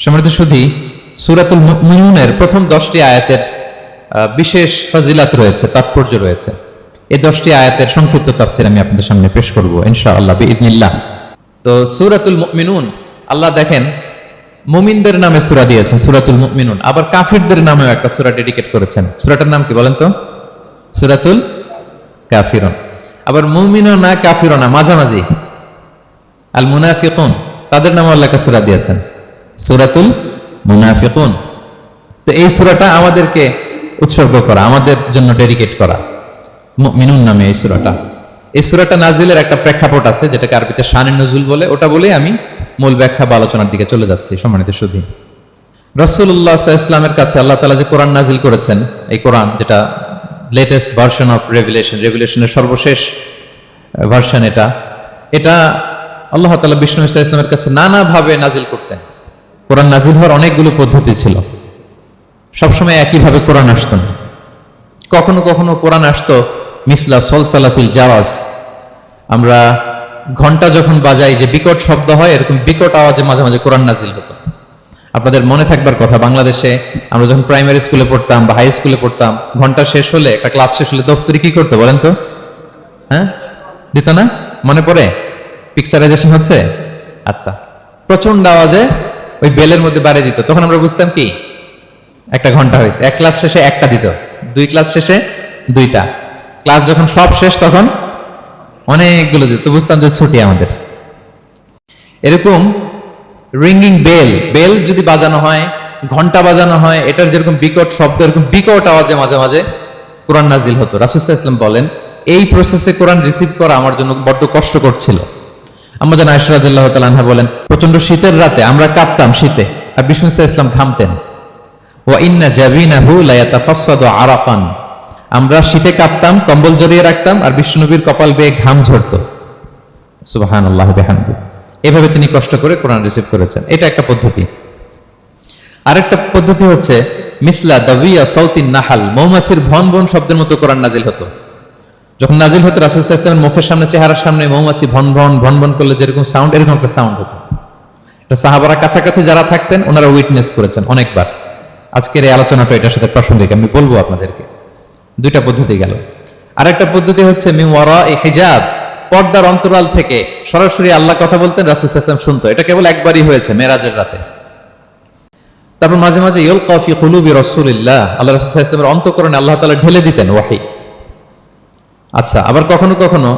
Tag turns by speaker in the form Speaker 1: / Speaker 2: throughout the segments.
Speaker 1: সম্মানিত সুধী, সূরাতুল মুমিনুনের প্রথম 10টি আয়াতের বিশেষ ফজিলাত রয়েছে, তাৎপর্য রয়েছে। এই 10টি আয়াতের সংক্ষিপ্ত তাফসীর আমি আপনাদের সামনে পেশ করব ইনশাআল্লাহ বিইذنিল্লাহ। তো সূরাতুল মুমিনুন, আল্লাহ দেখেন মুমিনদের নামে সূরা দিয়েছেন সূরাতুল মুমিনুন, আবার কাফিরদের নামেও একটা সূরা ডেডিকেট করেছেন। সূরাটার নাম কি বলেন তো? সূরাতুল কাফিরুন। আবার মুমিনুন না কাফিরুন না, মাঝামাঝি আল মুনাফিকুন, তাদের নামে আল্লাহ একটা সূরা দিয়েছেন সূরাতুল মুনাফিকুন। তো এই সূরাটা আমাদেরকে উৎসর্গ করা, আমাদের জন্য ডেডিকেট করা, মুমিনুন নামে এই সূরাটা। এই সূরাটা নাজিলের একটা প্রেক্ষাপট আছে, যেটাকে আরবিতে শানে নুজুল বলে। ওটা বলে আমি মূল ব্যাখ্যা বা আলোচনার দিকে চলে যাচ্ছি। সম্মানিত সুধী, রাসূলুল্লাহ সাল্লাল্লাহু আলাইহি ওয়াসাল্লামের কাছে আল্লাহ তাআলা যে কোরআন নাজিল করেছেন, এই কোরআন যেটা লেটেস্ট ভার্সন অফ রেভিলেশনের সর্বশেষ ভার্সন, এটা আল্লাহ তাআলা বিষ্ণু ঈসা ইসলামের কাছে নানাভাবে নাজিল করতেন। কোরআন নাজিল হওয়ার অনেকগুলো পদ্ধতি ছিল, সবসময় একইভাবে কোরআন আসতো না। কখনো কখনো কোরআন আসতো মিসলা সলসালাতুল জাওয়াজ, আমরা ঘন্টা যখন বাজাই যে বিকট শব্দ হয়, এরকম বিকট আওয়াজে মাঝে মাঝে কোরআন নাজিল হতো। আপনাদের মনে থাকবার কথা, বাংলাদেশে আমরা যখন প্রাইমারি স্কুলে পড়তাম বা হাই স্কুলে পড়তাম, ঘন্টা শেষ হলে, একটা ক্লাস শেষ হলে দফতরি কি করতো বলেন তো? হ্যাঁ, দিত না? মনে পড়ে? পিকচারাইজেশন হচ্ছে? আচ্ছা, প্রচন্ড আওয়াজে ওই বেলের মধ্যে বাড়িয়ে দিত। তখন আমরা বুঝতাম কি একটা ঘন্টা হয়েছে। এক ক্লাস শেষে একটা দিত, 2 ক্লাস শেষে 2টা, ক্লাস যখন সব শেষ তখন অনেকগুলো দিত, বুঝতাম যে ছুটি আমাদের। এরকম রিঙ্গিং বেল যদি বাজানো হয়, ঘন্টা বাজানো হয়, এটার যেরকম বিকট শব্দ, এরকম বিকট আওয়াজে মাঝে মাঝে কোরআন নাজিল হতো। রাসূল সাল্লাল্লাহু আলাইহি ওয়াসাল্লাম বলেন, এই প্রসেসে কোরআন রিসিভ করা আমার জন্য বড্ড কষ্টকর ছিল। আম্মা জান আয়েশা রাদিয়াল্লাহু তাআলা আনহা বলেন, প্রচন্ড শীতের রাতে আমরা কাঁপতাম শীতে, আর বিষ্ণু সাল্লাল্লাহু আলাইহি ওয়াসাল্লাম ঘামতেন। ওয়া ইন্না জাবিনাহু লা ইয়াতাফাসসাদু আরাফান, আমরা শীতে কাঁপতাম, কম্বল জড়িয়ে রাখতাম, আর বিষ্ণুনবীর কপাল বেয়ে ঘাম ঝরতো। সুবহানাল্লাহি ওয়া বিহামদিহি। এভাবে তিনি কষ্ট করে কোরআন রিসিভ করেছেন। এটা একটা পদ্ধতি। আরেকটা পদ্ধতি হচ্ছে মিসলা দাবিয়া সাউতিন নাহাল, মৌমাছির ভন ভন শব্দের মতো কোরআন নাজিল হতো। যখন নাজিল হতো, রাসূল সাল্লাল্লাহু আলাইহি ওয়াসাল্লামের মুখের সামনে, চেহারার সামনে মৌমাছি ভন ভন করলে যেরকম সাউন্ড, এরকম একটা সাউন্ড হতো। এটা সাহাবারা কাছাকাছি যারা থাকতেন ওনারা উইটনেস করেছেন অনেকবার। আজকের এই আলোচনাটা এটার সাথে প্রাসঙ্গিক, আমি বলবো আপনাদেরকে। 2টা পদ্ধতি গেল। আরেকটা পদ্ধতি হচ্ছে মিন ওয়ারাই হিজাব, পর্দার অন্তরাল থেকে সরাসরি আল্লাহ কথা বলতেন, রাসূল সাল্লাল্লাহু আলাইহি ওয়াসাল্লাম শুনতো। এটা কেবল একবারই হয়েছে, মেরাজের রাতে। তারপর মাঝে মাঝে ইউলকা ফি কুলুবি রাসূলিল্লাহ, আল্লাহ রাসূল সাল্লাল্লাহু আলাইহি ওয়াসাল্লামের অন্তঃকরণে আল্লাহ তাআলা ঢেলে দিতেন ওয়াহী। আচ্ছা, আবার কখনো কখনো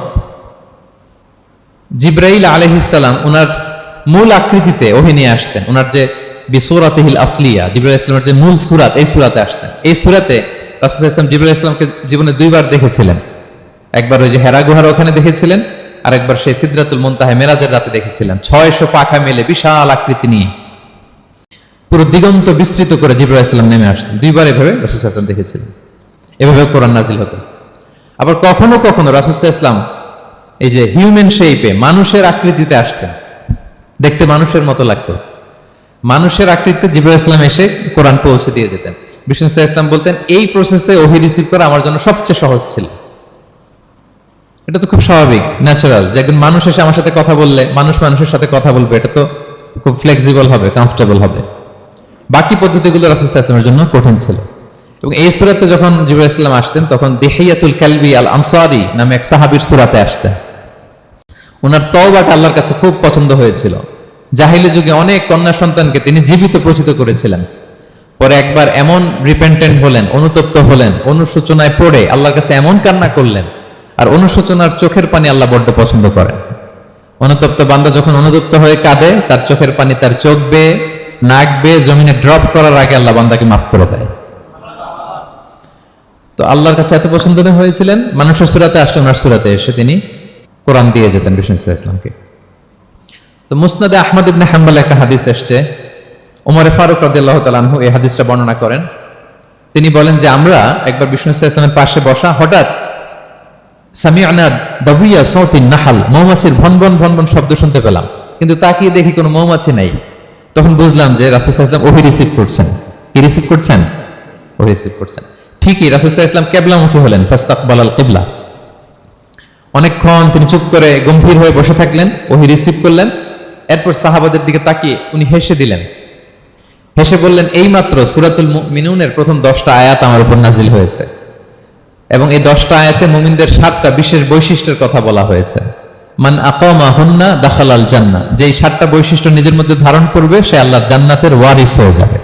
Speaker 1: জিবরাইল আলাইহিস সালাম ওনার মূল আকৃতিতে ওহী নিয়ে আসতেন। ওনার যে বিসূরাতিহিল আসলিয়া, জিবরাইল আলাইহিস সালামের যে মূল সূরাত, এই সূরাতে আসতেন। এই সূরাতে রাসূল সাল্লাল্লাহু আলাইহি ওয়াসাল্লাম জিবরাইল আলাইহিস সালামকে জীবনে 2বার দেখেছিলেন। একবার ওই যে হেরা গুহার ওখানে দেখেছিলেন, আর একবার সেই সিদরাতুল মুনতাহায় মেরাজের রাতে দেখেছিলেন। 600 পাখা মেলে বিশাল আকৃতি নিয়ে পুরো দিগন্ত বিস্তৃত করে জিবরাইল আলাইহিস সালাম নেমে আসতেন। 2বার এভাবে রাসূল সাল্লাল্লাহু আলাইহি ওয়াসাল্লাম দেখেছিলেন। এভাবে কোরআন নাজিল হতো। আবার কখনো কখনো রাসূল সাল্লাল্লাহু আলাইহি ওয়াসাল্লাম এই যে হিউম্যান শেপে, মানুষের আকৃতিতে আসতেন, দেখতে মানুষের মতো লাগতো। মানুষের আকৃতিতে জিবরাইল আলাইহিস সালাম এসে কোরআন পৌঁছে দিয়ে যেতেন। বিষ্ণু সাল্লাল্লাহু আলাইহি ওয়াসাল্লাম বলতেন, এই প্রসেসে ওহী রিসিভ করা আমার জন্য সবচেয়ে সহজ ছিল। এটা তো খুব স্বাভাবিক, ন্যাচারাল, যে একজন মানুষ এসে আমার সাথে কথা বললে, মানুষ মানুষের সাথে কথা বলবে, এটা তো খুব ফ্লেক্সিবল হবে, কমফোর্টেবল হবে। বাকি পদ্ধতিগুলো রাসূল সাল্লাল্লাহু আলাইহি ওয়াসাল্লামের জন্য কঠিন ছিল। এবং এই সূরাতে যখন জিবরাইল আলাইহিস সালাম আসতেন, তখন দিহিয়াতুল কালবি আল আনসারী নামে এক সাহাবীর সূরাতে আসতেন। ওনার তওবাটা আল্লাহর কাছে খুব পছন্দ হয়েছিল। জাহিলি যুগে অনেক কন্যা সন্তানকে তিনি জীবিত প্রচিত করেছিলেন। পরে একবার এমন রিপেন্টেন্ট হলেন, অনুতপ্ত হলেন, অনুশোচনায় পড়ে আল্লাহর কাছে এমন কান্না করলেন, আর অনুশোচনার চোখের পানি আল্লাহ বড্ড পছন্দ করেন। অনুতপ্ত বান্দা যখন অনুতপ্ত হয়ে কাঁদে, তার চোখের পানি তার চোখ বেয়ে, নাক বেয়ে জমিনে ড্রপ করার আগে আল্লাহ বান্দাকে মাফ করে দেয়। তো আল্লাহর কাছে এত পছন্দ হয়েছিলেন, মানুষের সূরাতে আসলে ওনার সূরাতে এসে তিনি কোরআন দিয়ে যেতেন বিষ্ণু সাল্লাল্লাহু আলাইহি ওয়াসাল্লামকে। তো মুসনাদে আহমদ ইবনে হাম্বল একটা হাদিস এসেছে, ওমর ফারুক রাদিয়াল্লাহু তাআলা আনহু এই হাদিসটা বর্ণনা করেন। তিনি বলেন যে আমরা একবার বিষ্ণু সাল্লাল্লাহু আলাইহি ওয়াসাল্লামের পাশে বসা, হঠাৎ সামি'না দাবিয়া সাউতিন নাহাল, মৌমাছির ভন ভন শব্দ শুনতে পেলাম, কিন্তু তাকিয়ে দেখি কোনো মৌমাছি নাই। তখন বুঝলাম যে রাসূল সাল্লাল্লাহু আলাইহি ওয়াসাল্লাম ওহী রিসিভ করছেন। কি রিসিভ করছেন? ওহী রিসিভ করছেন। ঠিকই রাসূল সাল্লাল্লাহু আলাইহি ওয়াসাল্লাম কিবলামুখী হলেন, ফাস্তাকবালাল কিবলা। অনেকক্ষণ তিনি চুপ করে গম্ভীর হয়ে বসে থাকলেন, ওহী রিসিভ করলেন। এরপর সাহাবাদের দিকে তাকিয়ে উনি হেসে দিলেন। হেসে বললেন, এইমাত্র সূরাতুল মুমিনুনের প্রথম 10টা আয়াত আমার উপর নাজিল হয়েছে, এবং এই 10টা আয়াতে মুমিনদের 7টা বিশেষ বৈশিষ্ট্যের কথা বলা হয়েছে। মান আকামা হুন্না দাখালাল জান্নাহ, যেই 7টা বৈশিষ্ট্য নিজের মধ্যে ধারণ করবে সে আল্লাহর জান্নাতের ওয়ারিস হয়ে যাবে।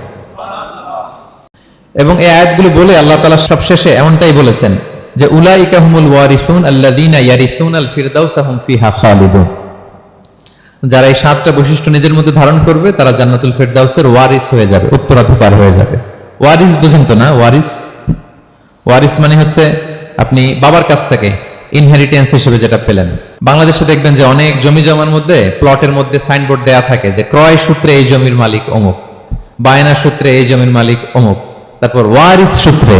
Speaker 1: এবং এই আয়াতগুলো বলে আল্লাহ তাআলা সবশেষে এমনটাই বলেছেন যে উলাইকা হুমুল ওয়ারিসুন আল্লাযীনা ইয়ারিসুনাল ফিরদাউসা হুম ফিহা খালিদুন, যারা এই 7টা বৈশিষ্ট্য নিজের মধ্যে ধারণ করবে তারা জান্নাতুল ফিরদাউসের ওয়ারিস হয়ে যাবে, উত্তরাধিকার হয়ে যাবে। ওয়ারিস বুঝেন তো না? ওয়ারিস মানে হচ্ছে আপনি বাবার কাছ থেকে ইনহেরিটেন্স হিসেবে যেটা পেলেন। বাংলাদেশে দেখবেন যে অনেক জমি জমার মধ্যে প্লটের মধ্যে সাইনবোর্ড দেয়া থাকে যে ক্রয় সূত্রে এই জমির মালিক অমুক, বায়না সূত্রে এই জমির মালিক অমুক, তারপর ওয়ারিস সূত্রে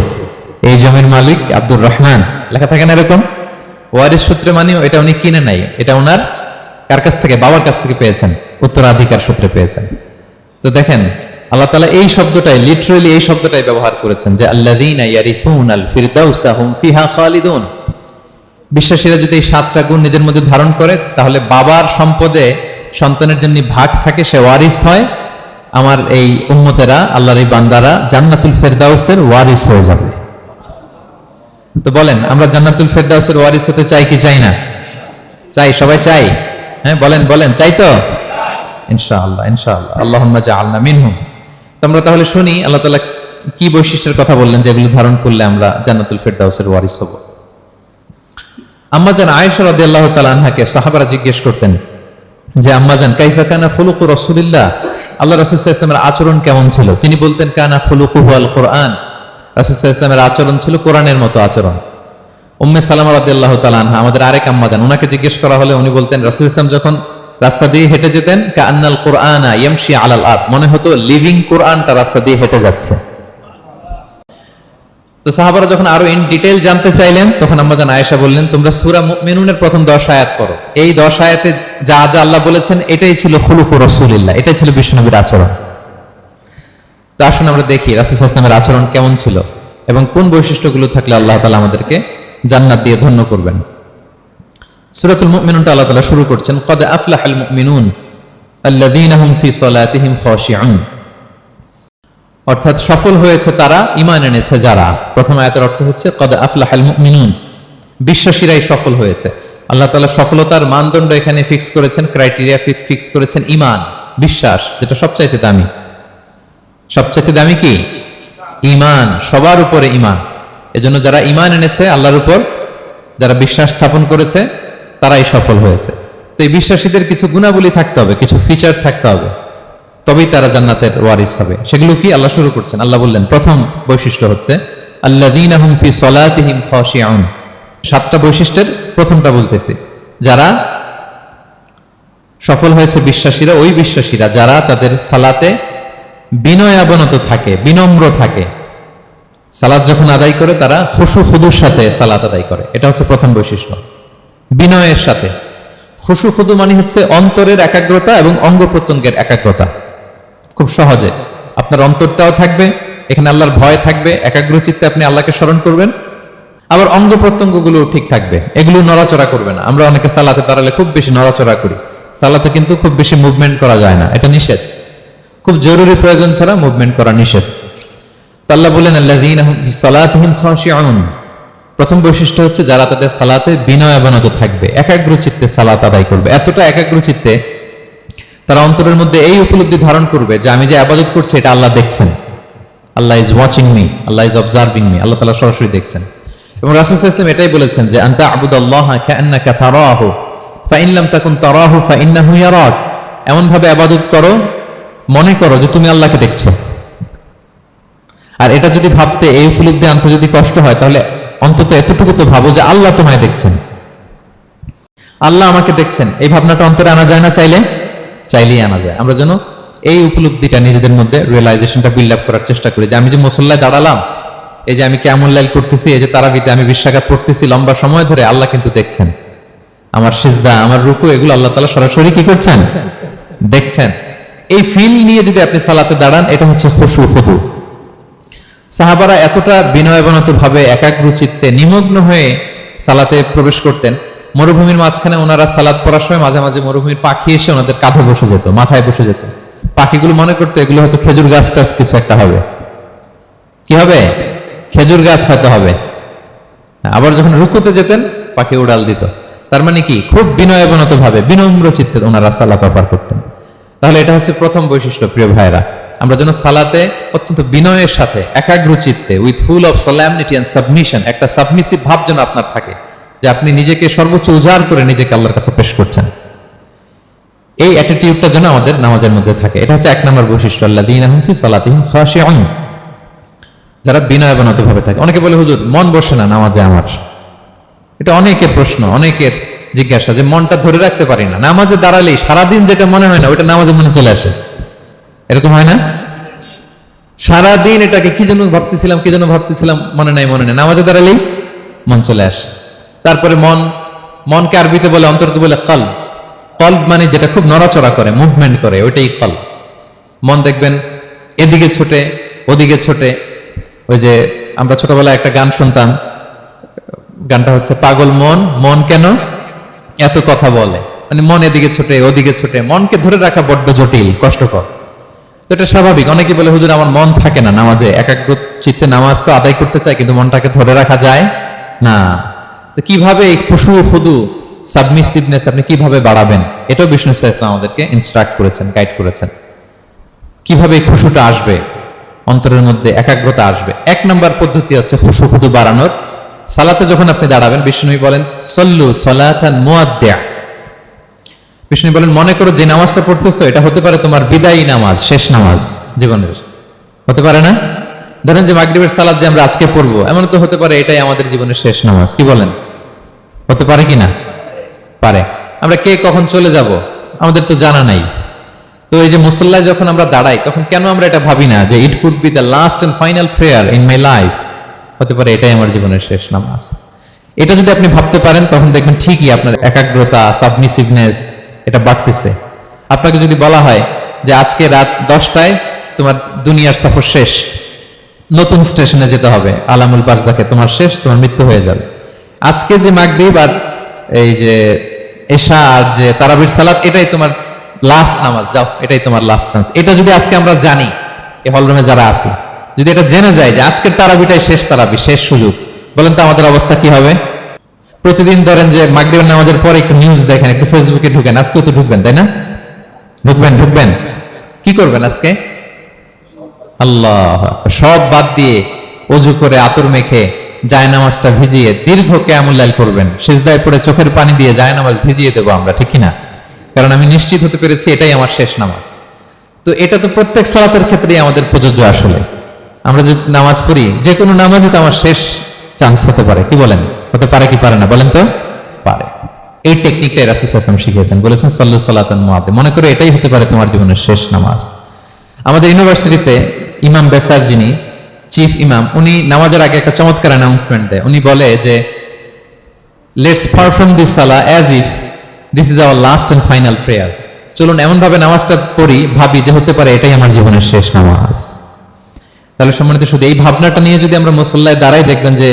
Speaker 1: এই জমির মালিক আব্দুর রহমান লেখা থাকে না এরকম। ওয়ারিস সূত্রে মানে এটা উনি কিনে নাই, এটা ওনার কার কাছ থেকে? বাবার কাছ থেকে পেয়েছেন, উত্তরাধিকার সূত্রে পেয়েছেন। তো দেখেন আল্লাহ তাআলা এই শব্দটাই, লিটারালি এই শব্দটাই ব্যবহার করেছেন যে আল্লাযীনা ইয়ারিসুনাল ফিরদাউসা হুম ফিহা খালিদুন। বিশ্বাসীরা যদি এই 7টা গুণ নিজের মধ্যে ধারণ করে তাহলে বাবার সম্পদে সন্তানের জন্য ভাগ থাকে, সে ওয়ারিস হয়। আমার এই উম্মতেরা, আল্লাহর এই বান্দারা জান্নাতুল ফিরদাউসের ওয়ারিস হয়ে যাবে। তো বলেন, আমরা জান্নাতুল ফিরদাউসের ওয়ারিস হতে চাই কি চাই না? চাই, সবাই চাই। হ্যাঁ বলেন চাই তো? ইনশাআল্লাহ ইনশাআল্লাহ, আল্লাহুম্মা জাআলনা মিনহুম। তো আমরা তাহলে শুনি আল্লাহ তাআলা কি বৈশিষ্ট্যের কথা বললেন যেগুলো ধারণ করলে আমরা জান্নাতুল ফিরদাউসের ওয়ারিস হব। আম্মাজান আয়েশা রাদিয়াল্লাহু তাআলা আনহাকে সাহাবারা জিজ্ঞেস করতেন যে আম্মাজান কাইফা কানা খুলুকু রাসূলিল্লাহ, আল্লাহ রাসূল সাল্লাল্লাহু আলাইহি ওয়াসাল্লামের আচরণ কেমন ছিল? তিনি বলতেন কানা খুলুকুহু আল কুরআন, রাসূল সাল্লাল্লাহু আলাইহি ওয়াসাল্লামের আচরণ ছিল কোরআনের মতো আচরণ। উম্মে সালামা রাদিয়াল্লাহু তাআলা আনহা, আমাদের আরেক আম্মাজান, ওনাকে জিজ্ঞেস করা হলে উনি বলতেন রাসূল সাল্লাল্লাহু আলাইহি ওয়াসাল্লাম যখন রাস্তা দিয়ে হেঁটে যেতেন কাআন্নাল কুরআনা ইয়ামশি আলাল আরদ, মনে হতো লিভিং কোরআনটা রাস্তা দিয়ে হেঁটে যাচ্ছে। তো সাহাবারা যখন আরো ইন ডিটেইল জানতে চাইলেন তখন আম্মাজান আয়েশা বললেন, তোমরা সূরা মুমিনুনের প্রথম 10 আয়াত পড়ো, এই 10 আয়াতে যা যা আল্লাহ বলেছেন এটাই ছিল খুলুকু রাসূলিল্লাহ, এটাই ছিল বিশ্বনবীর আচরণ। তো আসুন আমরা দেখি রাসূল সাল্লাল্লাহু আলাইহি ওয়াসাল্লামের আচরণ কেমন ছিল এবং কোন বৈশিষ্ট্যগুলো থাকলে আল্লাহ তাআলা আমাদেরকে জান্নাত দিয়ে ধন্য করবেন। সূরাতুল মুমিনুনটা আল্লাহ তাআলা শুরু করছেন ক্বাদ আফলাহাল মুমিনুন আল্লাযীনা হুম ফি সালাতিহিম খাশিউন, অর্থাৎ সফল হয়েছে তারা, ঈমান এনেছে যারা। প্রথম আয়াতের অর্থ হচ্ছে ক্বাদ আফলাহাল মুমিনুন, বিশ্বাসীরাই সফল হয়েছে। আল্লাহ তাআলা সফলতার মানদণ্ড এখানে ফিক্স করেছেন, ক্রাইটেরিয়া ফিক্স করেছেন ঈমান, বিশ্বাস, যেটা সবচাইতে দামি। সবচাইতে দামি কি? ঈমান, সবার উপরে ঈমান। এজন্য যারা ঈমান এনেছে আল্লাহর উপর, যারা বিশ্বাস স্থাপন করেছে তারাই সফল হয়েছে। তো এই বিশ্বাসীদের কিছু গুণাবলী থাকতে হবে, কিছু ফিচার থাকতে হবে, তবেই তারা জান্নাতের ওয়ারিস হবে। সেগুলো কি আল্লাহ শুরু করছেন। আল্লাহ বললেন প্রথম বৈশিষ্ট্য হচ্ছে আল্লাযীনা হুম ফি সালাতিহিম খাশিউন। 7টা বৈশিষ্ট্যের প্রথমটা বলতেছি, যারা সফল হয়েছে বিশ্বাসীরা, ওই বিশ্বাসীরা যারা তাদের সালাতে বিনয়াবনত থাকে, বিনম্র থাকে। সালাত যখন আদায় করে তারা খুশু খুদুর সাথে সালাত আদায় করে, এটা হচ্ছে প্রথম বৈশিষ্ট্য, বিনয়ের সাথে। খুশু খুদু মানে হচ্ছে অন্তরের একাগ্রতা এবং অঙ্গ প্রত্যঙ্গের একাগ্রতা। খুব সহজে আপনার অন্তরটাও থাকবে, এখানে আল্লাহর ভয় থাকবে, একাগ্র চিত্তে আপনি আল্লাহকে স্মরণ করবেন, আবার অঙ্গ প্রত্যঙ্গগুলো ঠিক থাকবে, এগুলো নড়াচড়া করবে না। আমরা অনেকে সালাতে দাঁড়ালে খুব বেশি নড়াচড়া করি, সালাতে কিন্তু খুব বেশি মুভমেন্ট করা যায় না, এটা নিষেধ। খুব জরুরি প্রয়োজন ছাড়া মুভমেন্ট করা নিষেধ। আল্লাহ বলেন আল্লাযীনা হুম ফি সালাতিহিম খাশিউন, প্রথম বৈশিষ্ট্য হচ্ছে যারা তাদের সালাতে বিনয়াবনত থাকবে, একাগ্র চিত্তে সালাত আদায় করবে। এতটা একাগ্র চিত্তে তারা অন্তরের মধ্যে এই উপলব্ধি ধারণ করবে যে আমি যে ইবাদত করছি এটা আল্লাহ দেখছেন, Allah is watching me, Allah is observing me, Allah তাআলা সরাসরি দেখছেন। এবং রাসূল সাল্লাল্লাহু আলাইহি ওয়াসাল্লাম এটাই বলেছেন যে আনতা আবুদাল্লাহা কাআন্নাকা তারাহু ফাইন লাম তাকুন তারাহু ফাইন্নাহু ইয়ারাক, এমন ভাবে ইবাদত করো মনে করো যে তুমি আল্লাহকে দেখছো। আর এটা যদি ভাবতে, এই উপলব্ধি আনতে যদি কষ্ট হয় তাহলে অন্তত এতটুকু তো ভাবো যে আল্লাহ তোমায় দেখছেন, আল্লাহ আমাকে দেখছেন। এই ভাবনাটা অন্তরে আনা যায় না? চাইলেই আনা যায়। আমরা যেন এই উপলব্ধিটা নিজেদের মধ্যে রিয়েলাইজেশনটা বিল্ড আপ করার চেষ্টা করি যে আমি যে মুসল্লায় দাঁড়ালাম, এই যে আমি কিয়ামুল লাইল করতেছি, এই যে তারাবিতে আমি 20 রাকাত পড়তেছি লম্বা সময় ধরে, আল্লাহ কিন্তু দেখছেন। আমার সিজদা, আমার রুকু, এগুলো আল্লাহ তাআলা সরাসরি কি করছেন? দেখছেন। এই ফিল নিয়ে যদি আপনি সালাতে দাঁড়ান, এটা হচ্ছে খুশু খুদু। সাহাবারা এতটা বিনয়াবনত ভাবে একাগ্র চিত্তে নিমগ্ন হয়ে সালাতে প্রবেশ করতেন। মরুভূমির মাঝখানে ওনারা সালাত পড়ার সময় মাঝে মাঝে মরুভূমির পাখি এসে ওনাদের কাঁধে বসে যেত, মাথায় বসে যেত। পাখিগুলো মনে করতো এগুলো হয়তো খেজুর গাছ টাছ কিছু একটা হবে। কি হবে? খেজুর গাছ হয়তো হবে। আবার যখন রুকুতে যেতেন পাখি উড়াল দিত। তার মানে কি, খুব বিনয়াবনত ভাবে বিনম্র চিত্তে ওনারা সালাত পার করতেন। তাহলে এটা হচ্ছে প্রথম বৈশিষ্ট্য। প্রিয় ভাইরা, আমরা যেন সালাতে অত্যন্ত বিনয়ের সাথে একাগ্র চিত্তে, with full of solemnity and submission, একটা সাবমিসিভ ভাব যেন আপনার থাকে, যে আপনি নিজেকে সর্বোচ্চ উজাড় করে নিজেকে আল্লাহর কাছে পেশ করছেন। এই অ্যাটিটিউডটা যেন আমাদের নামাজের মধ্যে থাকে। এটা হচ্ছে 1 নম্বর বৈশিষ্ট্য, আল্লাযীনা হুম ফি সালাতিহিম খাশিউন, যারা বিনয়াবনত ভাবে থাকে। অনেকে বলে, হুজুর মন বসে না নামাজে আমার। এটা অনেকের প্রশ্ন, অনেকের জিজ্ঞাসা, যে মনটা ধরে রাখতে পারি না, নামাজে দাঁড়ালেই সারাদিন যেটা মনে হয় না ওইটা নামাজে মনে চলে আসে। এরকম হয় না? সারাদিন এটাকে কি যেন ভাবতেছিলাম মনে নাই, নামাজে দাঁড়ালেই মন চলে আসে। তারপরে মনকে আরবিতে বলে, অন্তরকে বলে কলব। কলব মানে যেটা খুব নড়াচড়া করে, মুভমেন্ট করে, ওইটাই কলব। মন দেখবেন এদিকে ছোটে ওদিকে ছোটে। ওই যে আমরা ছোটবেলায় একটা গান শুনতাম, গানটা হচ্ছে পাগল মন, মন কেন এত কথা বলে। মানে মন এদিকে ছোটে ওদিকে ছোটে, মনকে ধরে রাখা বড্ড জটিল, কষ্টকর। তো এটা স্বাভাবিক। অনেকে বলে, হুজুর আমার মন থাকে না নামাজে, একাগ্র চিত্তে নামাজ তো আদায় করতে চাই, কিন্তু মনটাকে ধরে রাখা যায় না। তো কিভাবে এই খুশু খুদু সাবমিসিভনেস আপনি কিভাবে বাড়াবেন, এটাও বিষ্ণু সাল্লাল্লাহু আমাদেরকে ইনস্ট্রাক্ট করেছেন, গাইড করেছেন। কিভাবে এই খুশুটা আসবে, অন্তরের মধ্যে একাগ্রতা আসবে। 1 নম্বর পদ্ধতি হচ্ছে খুশু খুদু বাড়ানোর। সালাতে যখন আপনি দাঁড়াবেন, বিষ্ণু বলেন সল্লু সলাতান মুআদ্দিয়া। বিষ্ণু বলেন, মনে করো যে নামাজটা পড়তেছো এটা হতে পারে তোমার বিদায়ী নামাজ, শেষ নামাজ জীবনের। হতে পারে না? ধরেন যে মাগরিবের সালাত যে আমরা আজকে পড়বো, এমন তো হতে পারে এটাই আমাদের জীবনের শেষ নামাজ। কি বলেন? হতে পারে কি না? পারে। আমরা কে কখন চলে যাব আমাদের তো জানা নাই। তো এই যে মুসল্লায় যখন আমরা দাঁড়াই, তখন কেন আমরা এটা ভাবি না যে it could be the last and final prayer in my life? হতে পারে এটাই আমার জীবনের শেষ নামাজ। এটা যদি আপনি ভাবতে পারেন, তখন দেখবেন ঠিকই আপনার একাগ্রতা, সাবমিসিভনেস এটা বাড়তেছে। আপনাকে যদি বলা হয় যে আজকে রাত 10টায় তোমার দুনিয়ার সফর শেষ, নতুন স্টেশনে যেতে হবে, আলামুল বারজাকে তোমার শেষ, তোমার মৃত্যু হয়ে যাবে। আজকে যে মাগরিব আর এই যে এশা আর যে তারাবির সালাত, এটাই তোমার লাস্ট নামাজ, যাও এটাই তোমার লাস্ট চান্স। এটা যদি আজকে আমরা জানি, এই হলরুমে যারা আছি, যদি এটা জেনে যায় যে আজকের তারাবিটাই শেষ তারাবি, শেষ সুযোগ, বলেন তো আমাদের অবস্থা কি হবে? প্রতিদিন ধরেন যে মাগরিবের নামাজের পরে একটু নিউজ দেখেন, একটু ফেসবুকে ঢুকেন, আজকেও তো ঢুকবেন তাই না? ঢুকবেন কি করবেন আজকে? আল্লাহ, সব বাদ দিয়ে ওযু করে আতর মেখে জায়নামাজটা ভিজিয়ে দীর্ঘ কিয়ামুল লাইল করবেন। সিজদায় পড়ে চোখের পানি দিয়ে জায়নামাজ ভিজিয়ে দেবো আমরা, ঠিক কিনা? কারণ আমি নিশ্চিত হতে পেরেছি এটাই আমার শেষ নামাজ। তো এটা তো প্রত্যেক সালাতের ক্ষেত্রেই আমাদের প্রযোজ্য। আসলে আমরা যে নামাজ পড়ি, যে কোনো নামাজে তো আমার শেষ চান্স হতে পারে। কি বলেন? হতে পারে কি পারে না? বলেন তো। পারে। এই টেকনিকটা রাসূল সাল্লাল্লাহু আলাইহি ওয়াসাল্লাম শিখিয়েছেন, বলেছেন সল্লু সালাতান মুআদ্দিয়া, মনে করে এটাই হতে পারে তোমার জীবনের শেষ নামাজ। আমাদের ইউনিভার্সিটিতে ইমাম বেসার, যিনি চিফ ইমাম, উনি নামাজের আগে একটা চমৎকার অ্যানাউন্সমেন্ট দেয়। উনি বলে যে লেটস পারফর্ম দিস সালাহ as if this is our last and final prayer. চলুন এমন ভাবে নামাজটা পড়ি, ভাবি যে হতে পারে এটাই আমার জীবনের শেষ নামাজ। তাহলে সম্মানিত, শুধু এই ভাবনাটা নিয়ে যদি আমরা মুসল্লায় দাঁড়াই, দেখবেন যে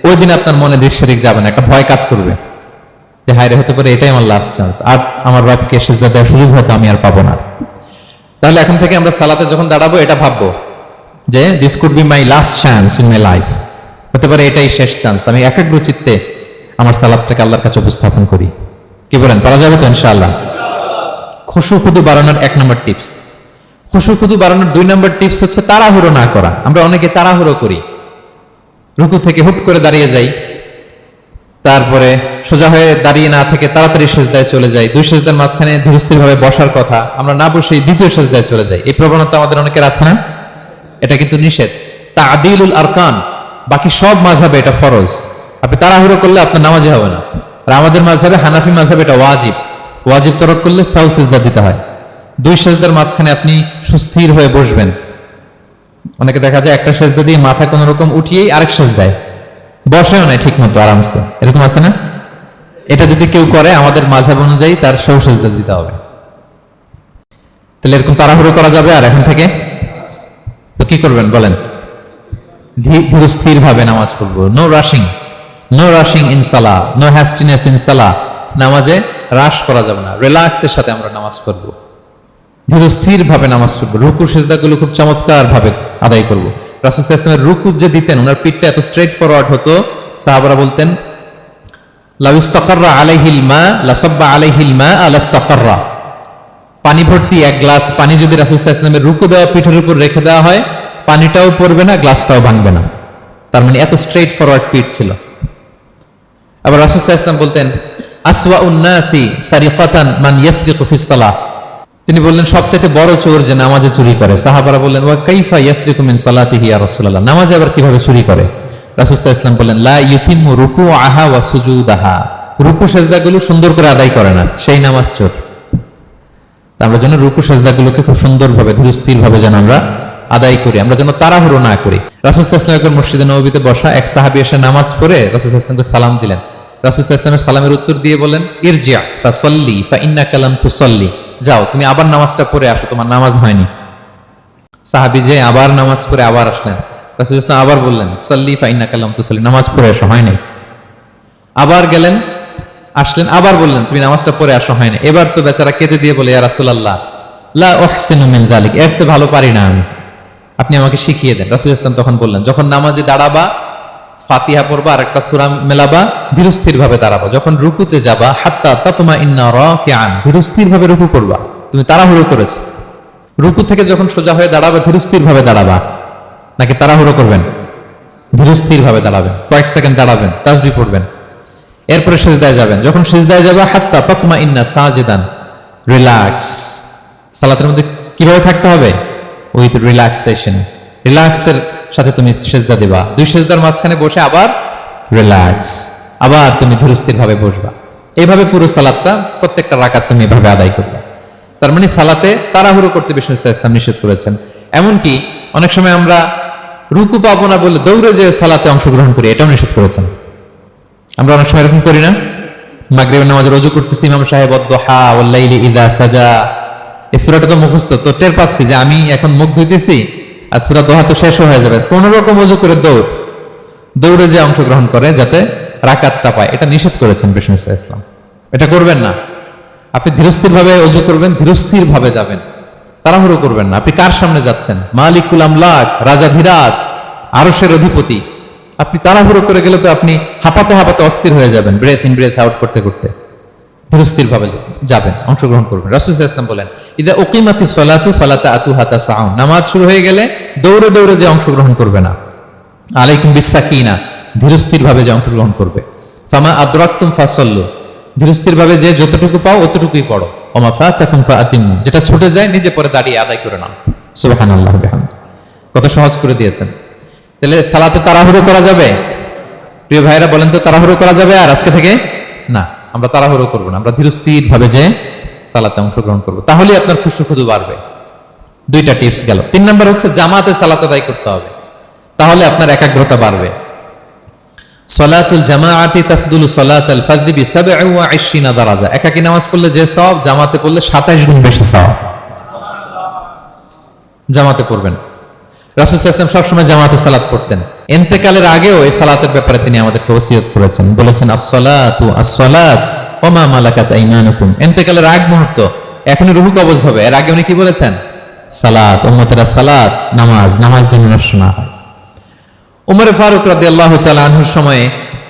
Speaker 1: ওই দিন আপনার মনে দৃশ্যরিক যাবে না, একটা ভয় কাজ করবে যে হায় রে, হতে পারে এটাই আমার লাস্ট চান্স, আর আমার রবকে সিজদা দেওয়ার সুযোগ হয়তো আমি আর পাবো না। তাহলে এখন থেকে আমরা সালাতে যখন দাঁড়াবো এটা ভাববো যে this could be my last chance in my life, হতে পারে এটাই শেষ চান্স। আমি একাগ্র চিত্তে আমার সালাতটাকে আল্লাহর কাছে উপস্থাপন করি। কি বলেন, পারা যাবে তো ইনশাআল্লাহ? খুশু খুদু বাড়ানোর 1 নম্বর টিপস। খুশু খুদু বাড়ানোর 2 নম্বর টিপস হচ্ছে তাড়াহুড়ো না করা। আমরা অনেকে তাড়াহুড়ো করি, রুকু থেকে হুট করে দাঁড়িয়ে যাই, তারপরে সোজা হয়ে দাঁড়িয়ে না থেকে তাড়াতাড়ি সিজদায় চলে যাই। 2 সিজদার মাঝখানে ধীরস্থির ভাবে বসার কথা, আমরা না বসেই 2য় সিজদায় চলে যাই। এই প্রবণতা আমাদের অনেকের আছে না? এটা কিন্তু নিষেধ। তা'দিলুল আরকান, বাকি সব মাযহাবে এটা ফরজ। আপনি তাড়াহুড়ো করলে আপনার নামাজই হবে না। আর আমাদের মাযহাবে, হানাফি মাযহাবে, এটা ওয়াজিব। ওয়াজিব তরক করলে সাউ সিজদা দিতে হয়। 2 সিজদার মাঝখানে আপনি সুস্থির হয়ে বসবেন। অনেকে দেখা যায় একটা সিজদা দিয়ে মাথা কোন রকম উঠিয়েই আরেক সিজদায় বসেও নাই ঠিক মতো আরামসে, এরকম আছে না? এটা যদি কেউ করে, আমাদের মাযহাব অনুযায়ী তার সাউ সিজদা দিতে হবে। তাহলে এরকম তাড়াহুড়ো করা যাবে? আর এখন থেকে তো কি করবেন বলেন? ধীরস্থির ভাবে নামাজ পড়বো। No rushing in salah, no hastiness in salah. নামাজে রাশ করা যাবে না, রিল্যাক্সের সাথে আমরা নামাজ পড়বো। ধীরস্থির ভাবে নামাজ পড়বো, রুকু সেজদাগুলো খুব চমৎকার ভাবে আদায় করবো। রাসূল সাল্লাল্লাহু আলাইহি ওয়াসাল্লামের রুকু যে দিতেন, ওনার পিঠটা এত স্ট্রেট ফরওয়ার্ড হতো, সাহাবারা বলতেন লাউ ইস্তাকাররা আলাইহিল মা লাসাব্বা আলাইহিল মা আলাস্তাকাররা। পানি ভর্তি এক গ্লাস পানি যদি রাসূল সাল্লাল্লাহু আলাইহি ওয়াসাল্লামের রুকু দেওয়া পিঠের উপর রেখে দেওয়া হয়, পানিটাও পড়বে না, গ্লাসটাও ভাঙবে না। তার মানে এত স্ট্রেট ফরওয়ার্ড পিঠ ছিল। আবার রাসূল সাল্লাল্লাহু আলাইহি ওয়াসাল্লাম বলতেন আসওয়াউন নাসি সারিকাতান মান ইয়াসরিকু ফিস সালাহ। তিনি বললেন সবচেয়ে বড় চোর যে নামাজে চুরি করে। সাহাবারা বললেন ওয়া কাইফা ইয়াসরিকু মিন সালাতিহি ইয়া রাসূলুল্লাহ, নামাজে আবার কিভাবে চুরি করে? রাসূল সাল্লাল্লাহু আলাইহি ওয়াসাল্লাম বললেন লা ইউতিম্মু রুকুআহা ওয়া সুজুদাহা, রুকু সেজদাগুলো সুন্দর করে আদায় করে না, সেই নামাজ চোর। আমরা যেন রুকু সেজদাগুলোকে খুব সুন্দরভাবে ধীরস্থির ভাবে যেন আমরা আদায় করি, আমরা যেন তাড়াহুড়ো না করি। রাসূল সাল্লাল্লাহু আলাইহি ওয়াসাল্লাম মসজিদে নববীতে বসা এক সাহাবী এসে নামাজ পড়ে রাসূল সাল্লাল্লাহু আলাইহি ওয়াসাল্লামকে সালাম দিলেন। রাসূল সাল্লাল্লাহু আলাইহি ওয়াসাল্লামের সালামের উত্তর দিয়ে বলেন ইরজি' ফাসাল্লি ফাইন্নাকা লাম তুসাল্লি, যাও তুমি আবার নামাজটা পড়ে আসো, তোমার নামাজ হয়নি। সাহাবী যে আবার নামাজ পড়ে আবার আসলেন, রাসূল সাল্লাল্লাহু আলাইহি ওয়াসাল্লাম আবার বললেন সাল্লি ফাইন্নাকা লাম তুসাল্লি, নামাজ পড়ে আসো, হয়নি। আবার গেলেন, আসলেন, আবার বললেন তুমি নামাজটা পড়ে আসো, হয়নি। এবার তো বেচারা কেঁদে দিয়ে বলে ইয়া রাসূলুল্লাহ লা উহসিনু মিন যালিক, এর চেয়ে ভালো পারি না আমি, আপনি আমাকে শিখিয়ে দেন। রাসূল সাল্লাল্লাহু আলাইহি ওয়াসাল্লাম তখন বললেন যখন নামাজে দাঁড়াবা ফাতিহা পড়বা আর একটা সূরা মেলাবা, ধীরস্থির ভাবে দাঁড়াবা। যখন রুকুতে যাবা হাত্তা তাতমাইন্না রাকিআন, ধীরস্থির ভাবে রুকু করবা। তুমি তাড়াহুড়ো করেছো, রুকু থেকে যখন সোজা হয়ে দাঁড়াবে ধীরস্থির ভাবে দাঁড়াবা, নাকি তাড়াহুড়ো করবেন? ধীরস্থির ভাবে দাঁড়াবেন, কয়েক সেকেন্ড দাঁড়াবেন, তাসবিহ পড়বেন, এরপরে সিজদায় যাবেন। যখন সিজদায় যাবা হাত্তা তাতমাইন্না সাজিদান, রিল্যাক্স। সালাতের মধ্যে কিভাবে থাকতে হবে? উইথ রিল্যাক্সেশন, রিল্যাক্সের সাথে তুমি সিজদা দিবা। দুই সিজদার মাঝখানে বসে আবার রিল্যাক্স, আবার তুমি ধীরস্থির ভাবে বসবা। এইভাবে পুরো সালাতটা প্রত্যেকটা রাকাত তুমি এভাবে আদায় করবে। তার মানে সালাতে তাড়াহুড়ো করতে বিষ্ণু ইসলাম নিষেধ করেছেন। এমনকি অনেক সময় আমরা রুকু পাবো না বলে দৌড়ে যে সালাতে অংশগ্রহণ করি, এটাও নিষেধ করেছেন। আমরা অনেক সময় এরকম করি না? মাগরিবের নামাজে রুজু করতেছি, ইমাম সাহেব ওয়াদ-দুহা ওয়াল-লাইলি ইযা সাজা, এই সূরাটা তো মুখস্থ, তো টের পাচ্ছি যে আমি এখন মুখ ধুইতেছি আর সূরা দোহা তো শেষ হয়ে যাবে, কোন রকম ওযু করে দৌড়ে যে অংশগ্রহণ করে যাতে রাকাতটা পায়, এটা নিষেধ করেছেন বিষ্ণু ইসলাম। এটা করবেন না। আপনি ধীরস্থির ভাবে ওযু করবেন, ধীরস্থির ভাবে যাবেন, তাড়াহুড়ো করবেন না। আপনি কার সামনে যাচ্ছেন? মালিকুল আমলাক, রাজাধিরাজ, আরশের অধিপতি। আপনি তাড়াহুড়ো করে গেলে তো আপনি হাঁপাতে হাঁপাতে অস্থির হয়ে যাবেন, ব্রেথ ইন ব্রেথ আউট করতে করতে। ধীরস্থির ভাবে যাবেন, অংশগ্রহণ করবেন। রাসূল সাল্লাল্লাহু আলাইহি ওয়াসাল্লাম বলেন ইদা উকিমাতিস সালাতু ফালা তা'তুহা তাসাউন, নামাজ শুরু হয়ে গেলে দৌড়ে দৌড়ে যে অংশগ্রহণ করবে না। আলাইকুম বিসাকিনা, ধীরস্থির ভাবে যে অংশগ্রহণ করবে। ফামা আদরাকতুম ফাসাল্লু, ধীরস্থির ভাবে যে যতটুকু পাও অতটুকুই পড়ো। ওমা ফাতাকুম ফাআতিমু, যেটা ছুটে যায় নিজে পরে দাঁড়িয়ে আদায় করে নাও। সুবহানাল্লাহ বিহামদি, কত সহজ করে দিয়েছেন। তাহলে সালাতে তাড়াহুড়ো করা যাবে? প্রিয় ভাইরা বলেন তো, তাড়াহুড়ো করা যাবে আর আজকে থেকে? না, আমরা তাড়াহুড়ো করবো না, আমরা ধীরস্থির ভাবে যে সালাতে অংশগ্রহণ করবো, তাহলে আপনার খুশু বাড়বে। দুইটা টিপস গেল। 3 নাম্বার হচ্ছে জামাতে সালাত আদায় করতে হবে, তাহলে আপনার একাগ্রতা বাড়বে। সালাতুল জামাআতি তাফদুলু সালাতাল ফাজরি বি 27 দারাজা, একাকী নামাজ পড়লে যে সওয়াব, জামাতে পড়লে 27 গুণ বেশি সওয়াব। জামাতে পড়বেন। রাসূল সাল্লাল্লাহু আলাইহি ওয়াসাল্লাম সবসময় জামাতে সালাত পড়তেন। ইন্তেকালের আগেও এই সালাতের ব্যাপারে তিনি আমাদেরকে ওসিয়ত করেছেন, বলেছেন আস-সালাত ওয়া মা মালাকাত আইমানুকুম। ইন্তেকালের আগ মুহূর্ত, এখনই রূহ কবজ হবে, এর আগে উনি কি বলেছেন? সালাত, উম্মতেরা সালাত, নামাজ যেন নষ্ট না হয়। উমর ফারুক রাদিয়াল্লাহু তাআলা আনহুর সময়ে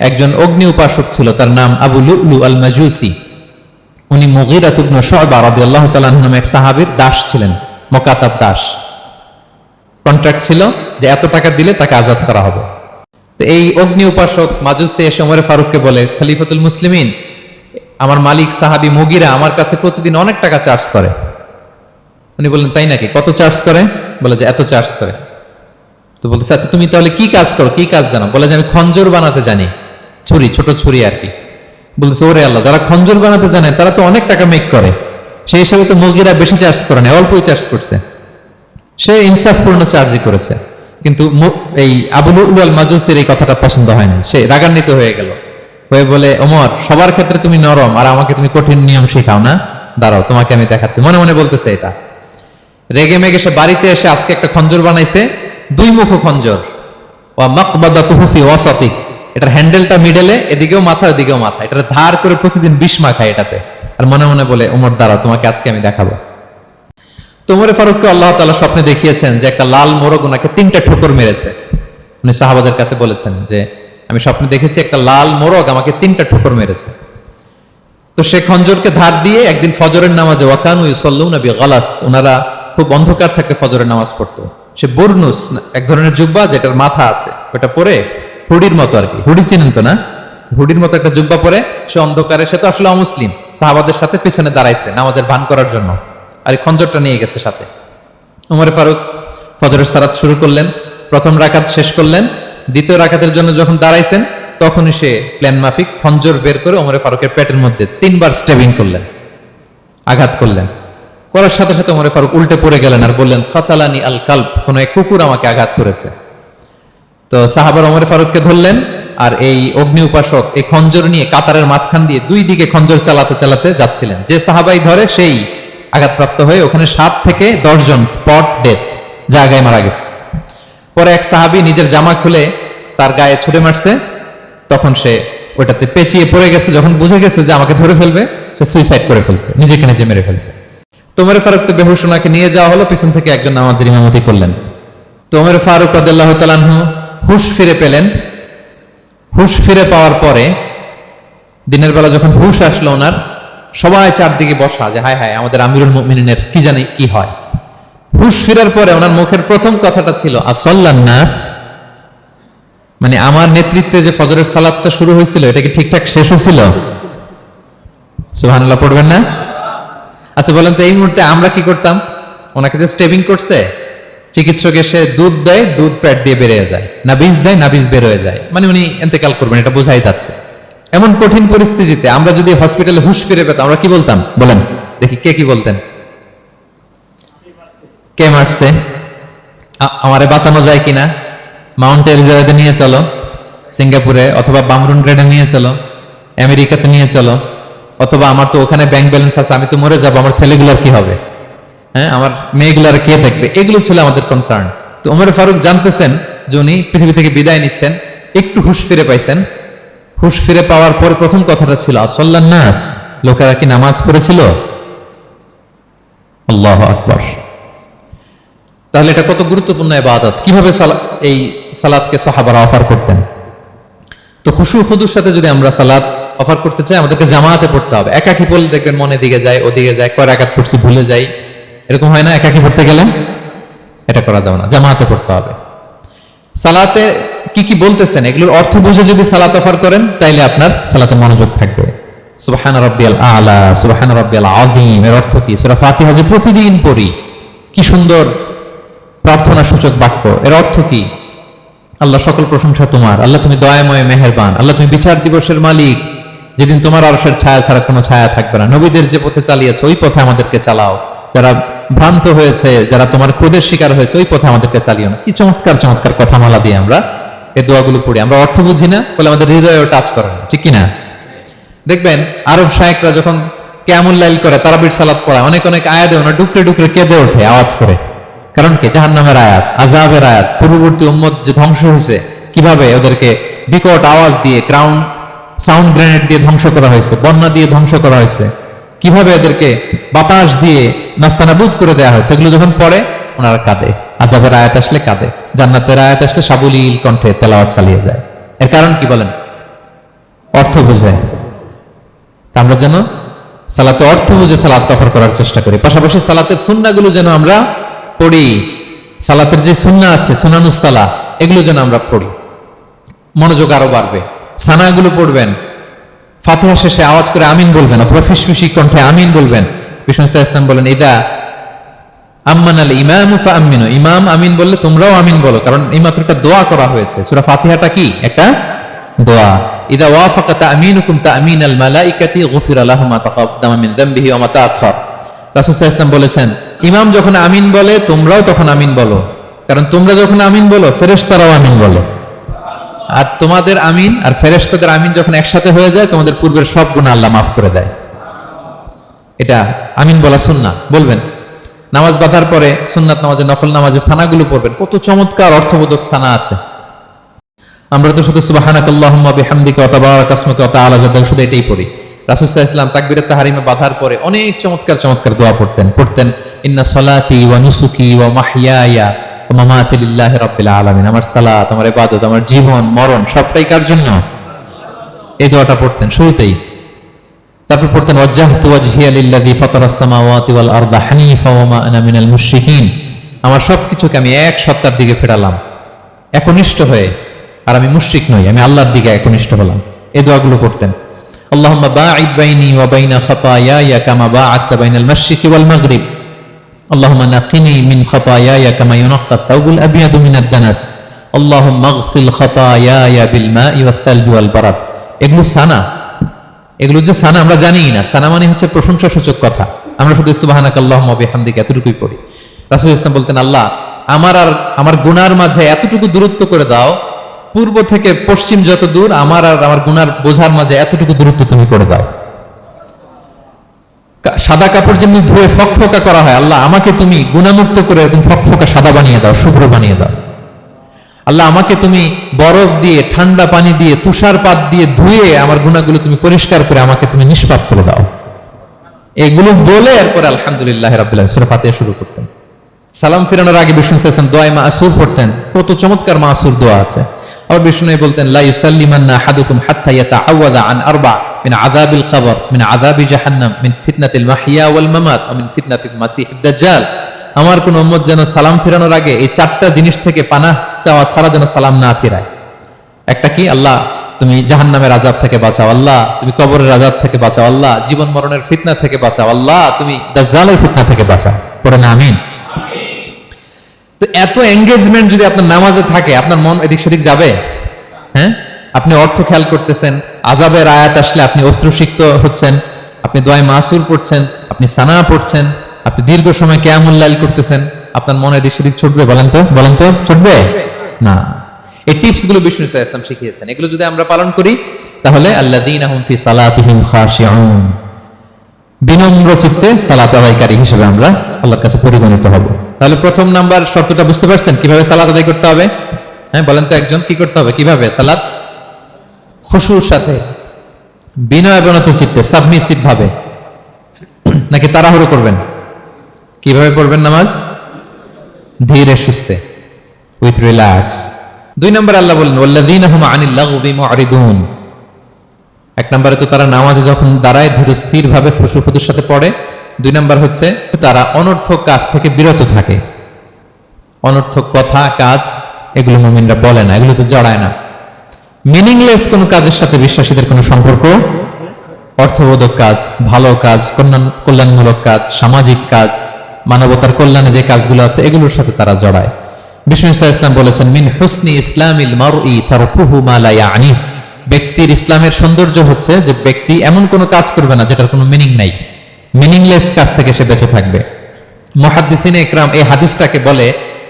Speaker 1: একজন অগ্নি উপাসক ছিল, তার নাম আবু লুলু আল মাজুসি। উনি মুগীরা ইবনে শু'বা রাদিয়াল্লাহু তাআলা আনহু নামে এক সাহাবীর দাস ছিলেন, মুকাতাব দাস। কন্ট্রাক্ট ছিল যে এত টাকা দিলে তাকে আজাদ করা হবে। তো এই অগ্নি উপাসক মাজুসি এসে ওমর ফারুককে বলে, খলিফাতুল মুসলিমিন, আমার মালিক সাহাবী মুগীরা আমার কাছে প্রতিদিন অনেক টাকা চার্জ করে। উনি বললেন তাই নাকি, কত চার্জ করে? বলে যে এত চার্জ করে। তো বলতেছে আচ্ছা তুমি তাহলে কি কাজ করো, কি কাজ জানো? বলে যে আমি খঞ্জর বানাতে জানি, ছুরি, ছোট ছুরি আর কি। বলতেছে ওরে আল্লাহ, যারা খঞ্জর বানাতে জানে তারা তো অনেক টাকা মেক করে, সেই হিসাবে তো মুগীরা বেশি চার্জ করে না, অল্পই চার্জ করছে। সে ইনসাফপূর্ণ চার্জই করেছে, কিন্তু এই আবু লুলু আল মাজুসির এই কথাটা পছন্দ হয় না, সে রাগান্বিত হয়ে গেল, হয়ে বলে ওমর, সবার ক্ষেত্রে তুমি নরম আর আমাকে তুমি কঠিন নিয়ম শেখাও না, দাঁড়াও তোমাকে আমি দেখাচ্ছি। মনে মনে বলতেছে এটা। রেগে মেগে সে বাড়িতে এসে আজকে একটা খঞ্জর বানাইছে, 2 মুখ খঞ্জর, ওয়া মাকবাদাতুহু ফি ওয়াসাতি, এটার হ্যান্ডেলটা মিডলে, এদিকেও মাথা ওদিকেও মাথা, এটা ধার করে প্রতিদিন বিষ মাখায় এটাতে। আর মনে মনে বলে ওমর দাঁড়াও তোমাকে আজকে আমি দেখাবো। তো ওমরে ফারুককে আল্লাহ তাআলা স্বপ্নে দেখিয়েছেন যে একটা লাল মোরগ ওনাকে 3টা ঠোকর মেরেছে। উনি সাহাবাদের কাছে বলেছেন যে আমি স্বপ্নে দেখেছি একটা লাল মোরগ আমাকে 3টা ঠোকর মেরেছে। তো সে খঞ্জরকে ধার দিয়ে একদিন ফজরের নামাজে ওয়াকানু ইউসাল্লুনা বিগালাস, ওনারা খুব অন্ধকার থাকতে ফজরের নামাজ পড়তো। সে বুরনুস, এক ধরনের জুব্বা যেটার মাথা আছে, ওটা পরে হুডির মতো আর কি, হুডি চিনেন তো না, হুডির মতো একটা জুব্বা পরে সে অন্ধকারে, সে তো আসলে অমুসলিম, সাহাবাদের সাথে পিছনে দাঁড়াইছে নামাজের ভান করার জন্য, আর এই খঞ্জরটা নিয়ে গেছে সাথে। ওমর ফারুক ফজরের সালাত শুরু করলেন, প্রথম রাকাত শেষ করলেন, দ্বিতীয় রাকাতের জন্য যখন দাঁড়াইছেন তখনই সে প্ল্যান মাফিক খঞ্জর বের করে ওমর ফারুকের পেটের মধ্যে 3বার স্টেবিং করলেন, আঘাত করলেন। করার সাথে সাথে ওমর ফারুক উল্টে পড়ে গেলেন আর বললেন কাতালানি আল কালব, কোন এক কুকুর আমাকে আঘাত করেছে। তো সাহাবার ওমর ফারুককে ধরলেন, আর এই অগ্নি উপাসক এই খঞ্জর নিয়ে কাতারের মাঝখান দিয়ে 2 দিকে খঞ্জর চালাতে চালাতে যাচ্ছিলেন। যে সাহাবাই ধরে সেই আঘাতপ্রাপ্ত হয়ে ওখানে 7 থেকে 10 জন স্পট ডেথ, জায়গায় মারা গেছে। পরে এক সাহাবী নিজের জামা খুলে তার গায়ে ছুঁড়ে মারছে, তখন সে ওটাতে পেঁচিয়ে পড়ে গেছে। যখন বুঝে গেছে যে আমাকে ধরে ফেলবে, সে সুইসাইড করে ফেলছে, নিজেকে নিজে মেরে ফেলছে। তো ওমর ফারুক তো বেহুশ, ওনাকে নিয়ে যাওয়া হলো, পিছন থেকে একজন নামাজের ইমামতি করলেন। তো ওমর ফারুক রাদিয়াল্লাহু তাআলা আনহু হুঁশ ফিরে পেলেন। হুঁশ ফিরে পাওয়ার পরে দিনের বেলা যখন হুঁশ আসলো ওনার, সবাই চারদিকে বসা যে হায় হায় আমাদের আমিরুল মুমিনিনের কি জানি কি হয়। হুঁশ ফিরার পরে ওনার মুখের প্রথম কথাটা ছিল আসাল্লান নাস, মানে আমার নেতৃত্বে যে ফজরের সালাতটা শুরু হয়েছিল এটা কি ঠিকঠাক শেষ হয়েছিল? সুবহানাল্লাহ পড়বেন না? আচ্ছা বলেন তো এই মুহূর্তে আমরা কি করতাম? ওনাকে যে স্টেবিং করছে, চিকিৎসক এসে দুধ দেয়, দুধ পেট দিয়ে বেরিয়ে যায়, না বীজ দেয়, না বীজ বের হয়ে যায়, মানে উনি ইন্তেকাল করবেন, এটা বোঝাই যাচ্ছে। এমন কঠিন পরিস্থিতিতে আমরা যদি হসপিটালে হুঁশ ফিরে পেতাম, আমরা কি বলতাম বলেন দেখি, কে কি বলতেন? কে মারছে, আমারে বাঁচানো যায় কিনা, মাউন্ট এলিজাবেথে নিয়ে চলো, সিঙ্গাপুরে অথবা বামরুন গ্রেডে নিয়ে চলো, আমেরিকাতে নিয়ে চলো, অথবা আমার তো ওখানে ব্যাংক ব্যালেন্স আছে, আমি তো মরে যাবো, আমার ছেলেগুলার কি হবে, হ্যাঁ আমার মেয়েগুলার কে দেখবে, এগুলো ছিল আমাদের কনসার্ন। তো ওমর ফারুক জানতেছেন যে উনি পৃথিবী থেকে বিদায় নিচ্ছেন, একটু হুঁশ ফিরে পাইছেন। হুঁশ ফিরে পাওয়ার পরে প্রথম কথাটা ছিল আসল্লান নাস, লোকেরা কি নামাজ পড়েছিল? আল্লাহু আকবার। তাহলে এটা কত গুরুত্বপূর্ণ ইবাদত, কিভাবে এই সালাতকে সাহাবারা অফার করতেন। তো খুশু খুদুর সাথে যদি আমরা সালাত অফার করতে চাই, আমাদেরকে জামাতে পড়তে হবে। একাকি পড়লে দেখবেন মনে দিকে যায়, ওদিকে যায়, কয় রাকাত পড়ছি ভুলে যাই, এরকম হয় না? একাকি পড়তে গেলে এটা করা যাবে না, জামাতে পড়তে হবে। সালাতে কি কি বলতেছেন এগুলোর অর্থ বুঝে যদি সালাত অফার করেন, তাইলে আপনার সালাতে মনোযোগ থাকবে। সুবহান রাব্বিয়াল আলা, সুবহান রাব্বিয়াল আযীম, এর অর্থ কি? সূরা ফাতিহা যে প্রতিদিন পড়ি, কি সুন্দর প্রার্থনা সূচক বাক্য, এর অর্থ কি? আল্লাহ সকল প্রশংসা তোমার, আল্লাহ তুমি দয়াময় মেহেরবান, আল্লাহ তুমি বিচার দিবসের মালিক, যেদিন তোমার আরশের ছায়া ছাড়া কোনো ছায়া থাকবে না। নবীদের যে পথে চালিয়েছে ওই পথে আমাদেরকে চালাও, যারা ভ্রান্ত হয়েছে, যারা তোমার ক্রোধের শিকার হয়েছে ওই পথে আমাদেরকে চালিও না। কি চমৎকার চমৎকার কথা মালা দিয়ে আমরা এই দোয়াগুলো পড়ি। আমরা অর্থ বুঝি না বলে আমাদের হৃদয়েও টাচ করে না, ঠিক কিনা? দেখবেন আরব শায়েখরা যখন কিয়ামুল লাইল করে, তারাবির সালাত পড়া, অনেক অনেক আয়াতে ওনা ডুকরে ডুকরে কেঁদে ওঠে আওয়াজ করে। কারণ কি? জাহান্নামের আয়াত, আযাবের আয়াত, পূর্ববর্তী উম্মত যে ধ্বংস হয়েছে, কিভাবে ওদেরকে বিকট আওয়াজ দিয়ে, গ্রাউন্ড সাউন্ড গ্রেনেড দিয়ে ধ্বংস করা হয়েছে, বন্যা দিয়ে ধ্বংস করা হয়েছে, কিভাবে এদেরকে বাতাস দিয়ে নাস্তানাবুদ করে দেওয়া হয়েছে, এগুলো যখন পড়ে ওনারা কাঁদে। আযাবের আয়াত আসলে কাঁদে, জান্নাতের আয়াত আসলে সাবলীল কণ্ঠে তেলাওয়াত চালিয়ে যায়। এর কারণ কি বলেন? অর্থ বুঝে। তা আমরা যেন সালাতে অর্থ বুঝে সালাত অফার করার চেষ্টা করি। পাশাপাশি সালাতের সুন্নাহগুলো যেন আমরা পড়ি, সালাতের যে সুন্নাহ আছে, সুনানুস সালাহ, এগুলো যেন আমরা পড়ি, মনোযোগ আরো বাড়বে। সানাগুলো পড়বেন, ফাতিহা শেষে আওয়াজ করে আমিন বলবেন, অথবা ফিসফিসি কণ্ঠে আমিন বলবেন। বিষ্ণু সাল্লাল্লাহু আলাইহি ওয়াসাল্লাম বলেন, ইদা আম্মানাল ইমামু ফাআমিনু, ইমাম আমিন বললে তোমরাও আমিন বলো, কারণ এই মাত্র একটা দোয়া করা হয়েছে। সূরা ফাতিহাটা কি? একটা দোয়া। ইদা ওয়াফাকা তা'মিনুকুম তা'মিনাল মালাইকাতি গুফিরা লাহু মা তাকাদ্দামা মিন যামবিহি ওয়া মা তাআখার। রাসূল সাল্লাল্লাহু আলাইহি ওয়াসাল্লাম বলেছেন, ইমাম যখন আমিন বলে তোমরাও তখন আমিন বলো, কারণ তোমরা যখন আমিন বলো ফেরেশতারাও আমিন বলে। আর তোমাদের আমিন আর ফেরেশতাদের আমিন যখন একসাথে হয়ে যায়, তোমাদের পূর্বের সব গুনাহ আল্লাহ মাফ করে দেয়। এটা আমিন বলা সুন্নাহ, বলবেন। নামাজ বাঁধার পরে সুন্নাত নামাজে, নফল নামাজে সানাগুলো পড়বেন, কত চমৎকার অর্থবোধক সানা আছে। আমরা তো শুধু সুবহানাকাল্লাহুম্মা বিহামদিকা ওয়া তাবারাকা ইসমুকা ওয়া তাআলা জাদ্দুকা শুধু এটাই পড়ি। রাসূল সাল্লাল্লাহু আলাইহি ওয়াসাল্লাম তাকবীরাত তাহরিমে বাঁধার পরে অনেক চমৎকার চমৎকার দোয়া পড়তেন। ইন্না সলাতি ওয়া নুসুকি ওয়া মাহইয়ায়া ওয়া মামাতি লিল্লাহি রাব্বিল আলামিন, আমার সালাত, আমার ইবাদত, আমার জীবন মরণ সবটাই কার জন্য? এই দোয়াটা পড়তেন শুরুতেই। তারপর পড়তেন ওয়াজ্জাহতু ওয়াজহিয়া লিল্লাযী ফাতারাস সামাওয়াতি ওয়াল আরদা হানিফা ওয়া মা আনা মিনাল মুশরিকিন, আমার সবকিছুকে আমি এক সত্তার দিকে ফেরালাম একনিষ্ঠ হয়ে, আর আমি মুশরিক নই, আমি আল্লাহর দিকে একনিষ্ঠ হলাম। এই দোয়াগুলো পড়তেন। আল্লাহুম্মা বাঈদ বাইনি ওয়া বাইনা খাতায়ায়া কামা বাআদতা বাইনাল মাশরিকি ওয়াল মাগরিব, আল্লাহুম্মা নাক্কিনি মিন খাতায়ায়া কামা ইউনাক্কা আস-সাওবুল আবয়াদু মিনাদ দানাস, আল্লাহুম্মা আগসিল খাতায়ায়া বিল মাই ওয়াস সালজি ওয়াল বারাদ। এগুলো সানা, এগুলো যে সানা আমরা জানিই না। সানা মানে হচ্ছে প্রশংসা সূচক কথা। আমরা শুধু সুবহানাকাল্লাহুম্মা ওয়া বিহামদিকা এতটুকুই পড়ি। রাসূল ইসলাম বলতেন, আল্লাহ আমার আর আমার গুনার মাঝে এতটুকু দূরত্ব করে দাও, পূর্ব থেকে পশ্চিম যত দূর, আমার আর আমার গুনার বোঝার মাঝে এতটুকু দূরত্ব তুমি করে দাও। সাদা কাপড় যেমনি ধুয়ে ফকফকা করা হয়, আল্লাহ আমাকে তুমি গুনামুক্ত করে এরকম ফকফকা সাদা বানিয়ে দাও, শুভ্র বানিয়ে দাও। আল্লাহ আমাকে তুমি বরফ দিয়ে, ঠান্ডা পানি দিয়ে, তুষারপাত দিয়ে ধুয়ে আমার গুনাহগুলো তুমি পরিষ্কার করে আমাকে তুমি নিষ্পাপ করে দাও। এগুলো বলে এরপরে আলহামদুলিল্লাহ রাব্বিল আলামিন সূরা ফাতিহা শুরু করতেন। সালাম ফিরানোর আগে বিষ্ণু সাল্লাল্লাহু দোয়া মাসুর পড়তেন। কত চমৎকার মাসুর দোয়া আছে। আবার বিষ্ণু বলতেন, লা ইউসাল্লিমান্না আহাদুকুম হাত্তা ইয়াতাআওয়াযা আন আরবা মিন আযাবিল কবর, মিন আযাবি জাহান্নাম, মিন ফিতনাতিল মাহইয়া ওয়াল মামাত, ওয়া মিন ফিতনাতিল মাসিহিদ দাজ্জাল। আমার কোন উম্মত যেন সালাম ফিরানোর আগে এই চারটা জিনিস থেকে পানাহ চাওয়া ছাড়া যেন সালাম না ফিরায়। একটা কি? আল্লাহ তুমি জাহান্নামের আযাব থেকে বাঁচাও, আল্লাহ তুমি কবরের আযাব থেকে বাঁচাও, আল্লাহ জীবন মরণের ফিতনা থেকে বাঁচাও, আল্লাহ তুমি দাজ্জালের ফিতনা থেকে বাঁচাও। পড়ে না আমিন। তো এত এঙ্গেজমেন্ট যদি আপনার নামাজে থাকে, আপনার মন এদিক সেদিক যাবে? হ্যাঁ, আপনি অর্থ খেয়াল করতেছেন, আযাবের আয়াত আসলে আপনি অশ্রুসিক্ত হচ্ছেন, আপনি দোয়া মাসুর পড়ছেন, আপনি সানা পড়ছেন, আপনি দীর্ঘ সময় কিয়ামুল লাইল করতেছেন, আপনার মনে এদিক সেদিক ছুটবে? বলেন তো ছুটবে না। এই টিপস গুলো বিষ্ণু সাল্লাল্লাহু আলাইহি ওয়াসাল্লাম শিখিয়েছেন। এগুলো যদি আমরা পালন করি তাহলে আল্লাযীনা হুম ফি সালাতিহিম খাশিউন, বিনম্র চিত্তে সালাত আদায়কারী হিসেবে আমরা আল্লাহর কাছে পরিগণিত হব। তাহলে প্রথম নাম্বার শর্তটা বুঝতে পারছেন কিভাবে সালাত আদায় করতে হবে? হ্যাঁ বলেন তো একজন, কি করতে হবে? কিভাবে সালাত? খুশুর সাথে, বিনয় বিনত চিত্তে, সাবমিসিভ ভাবে, নাকি তাড়াহুড়ো করবেন? কিভাবে পড়বেন নামাজ? ধীরে সুস্থে, উইথ রিল্যাক্স। দুই নম্বর আল্লাহ বলেন ওয়াল্লাযীনা হুম আনিল লাগবি মুআরিদুন। এক নম্বরে তো তারা নামাজে যখন দাঁড়ায় ধীর স্থির ভাবে খুশুর সাথে পড়ে। দুই নম্বর হচ্ছে তারা অনর্থক কাজ থেকে বিরত থাকে। অনর্থক কথা, কাজ এগুলো মুমিনরা বলে না, এগুলো তো জড়ায় না। মিনিংলেস কোন কাজের সাথে বিশ্বাসীদের কোনো সম্পর্ক, অর্থবোধক কাজ, ভালো কাজ, কল্যাণমূলক কাজ, সামাজিক কাজ, মানবতার কল্যাণে যে কাজগুলো আছে এগুলোর সাথে তারা জড়ায়। বিষ্ণু ইসলাম বলেছেন, মিন হুসনি ইসলামিল মারই তারকুহু মা লা ইয়ানি। ব্যক্তির ইসলামের সৌন্দর্য হচ্ছে যে ব্যক্তি এমন কোনো কাজ করবে না যেটার কোনো মিনিং নাই। মিনিংলেস কাজ থেকে সে বেঁচে থাকবে। মুহাদ্দিসিনে ইকরাম এই হাদিসটাকে বলে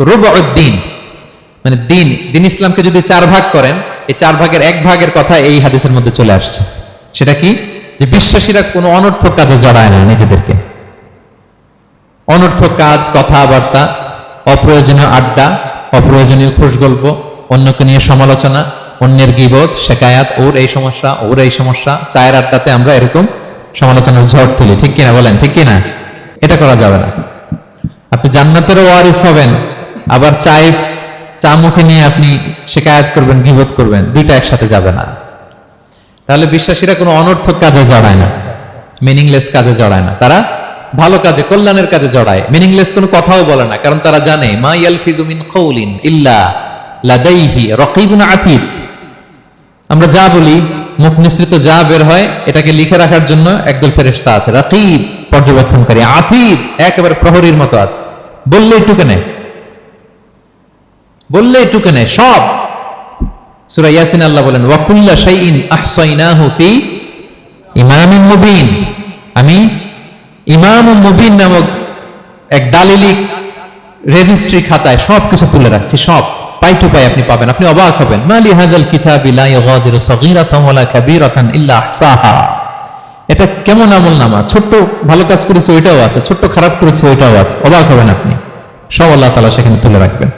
Speaker 1: রুবউদ্দিন, মানে দিন ইসলামকে যদি 4 ভাগ করেন, এই 4 ভাগের 1 ভাগের কথা এই হাদিসের মধ্যে চলে আসছে। সেটা কি? যে বিশ্বাসীরা কোনো অনর্থক কাজে জড়ায় না নিজেদেরকে। অনর্থক কাজ, কথাবার্তা, অপ্রয়োজনীয় আড্ডা, অপ্রয়োজনীয় খুশগল্প, অন্যকে নিয়ে সমালোচনা, অন্যের গীবত, শেকায়াত, ওর এই সমস্যা, ওর এই সমস্যা, চায়ের আড্ডাতে আমরা এরকম সমালোচনার ঝড় তুলি, ঠিক কিনা বলেন? ঠিক কিনা? এটা করা যাবে না। আপনি জান্নাতেরও ওয়ারিস হবেন, আবার চা মুখে নিয়ে আপনি শেকায়াত করবেন, গীবত করবেন, দুইটা একসাথে যাবে না। তাহলে বিশ্বাসীরা কোনো অনর্থক কাজে জড়ায় না, মিনিংলেস কাজে জড়ায় না। তারা ভালো কাজে, কল্যাণের কাজে জড়ায়। মিনিংলেস কোনো কথাও বলে না, কারণ তারা জানে মা ইয়ালফিযু মিন কাউলিন ইল্লা লাদাইহি রাকীবুন আতীদ। আমরা যা বলি, মুখ নিঃসৃত যা বের হয়, এটাকে লিখে রাখার জন্য একদল ফেরেশতা আছে, রাকীব পর্যবেক্ষণকারী, আতীদ একেবারে প্রহরীর মতো আছে। বললেই টুকে নেয় সব। সূরা ইয়াসিন আল্লাহ বলেন ওয়া কুল্লা শাইইন আহসাইনাহু ফি ইমামিন মুবিন। আমি ইমামুম মুবিন নামক এক দালিলি রেজিস্ট্রি খাতায় সবকিছু তুলে রাখছি, সব পাই টু পাই আপনি পাবেন। আপনি অবাক হবেন, মালি হাযাল কিতাবি লা ইউগাদিরু সাগীরাতান ওয়ালা কাবীরাতান ইল্লা আহসাহা। এটা কেমন আমলনামা, ছোট্ট ভালো কাজ করেছে ওইটাও আছে, ছোট্ট খারাপ করেছে ওইটাও আছে। অবাক হবেন আপনি, সব আল্লাহ তাআলা সেখানে তুলে রাখবেন।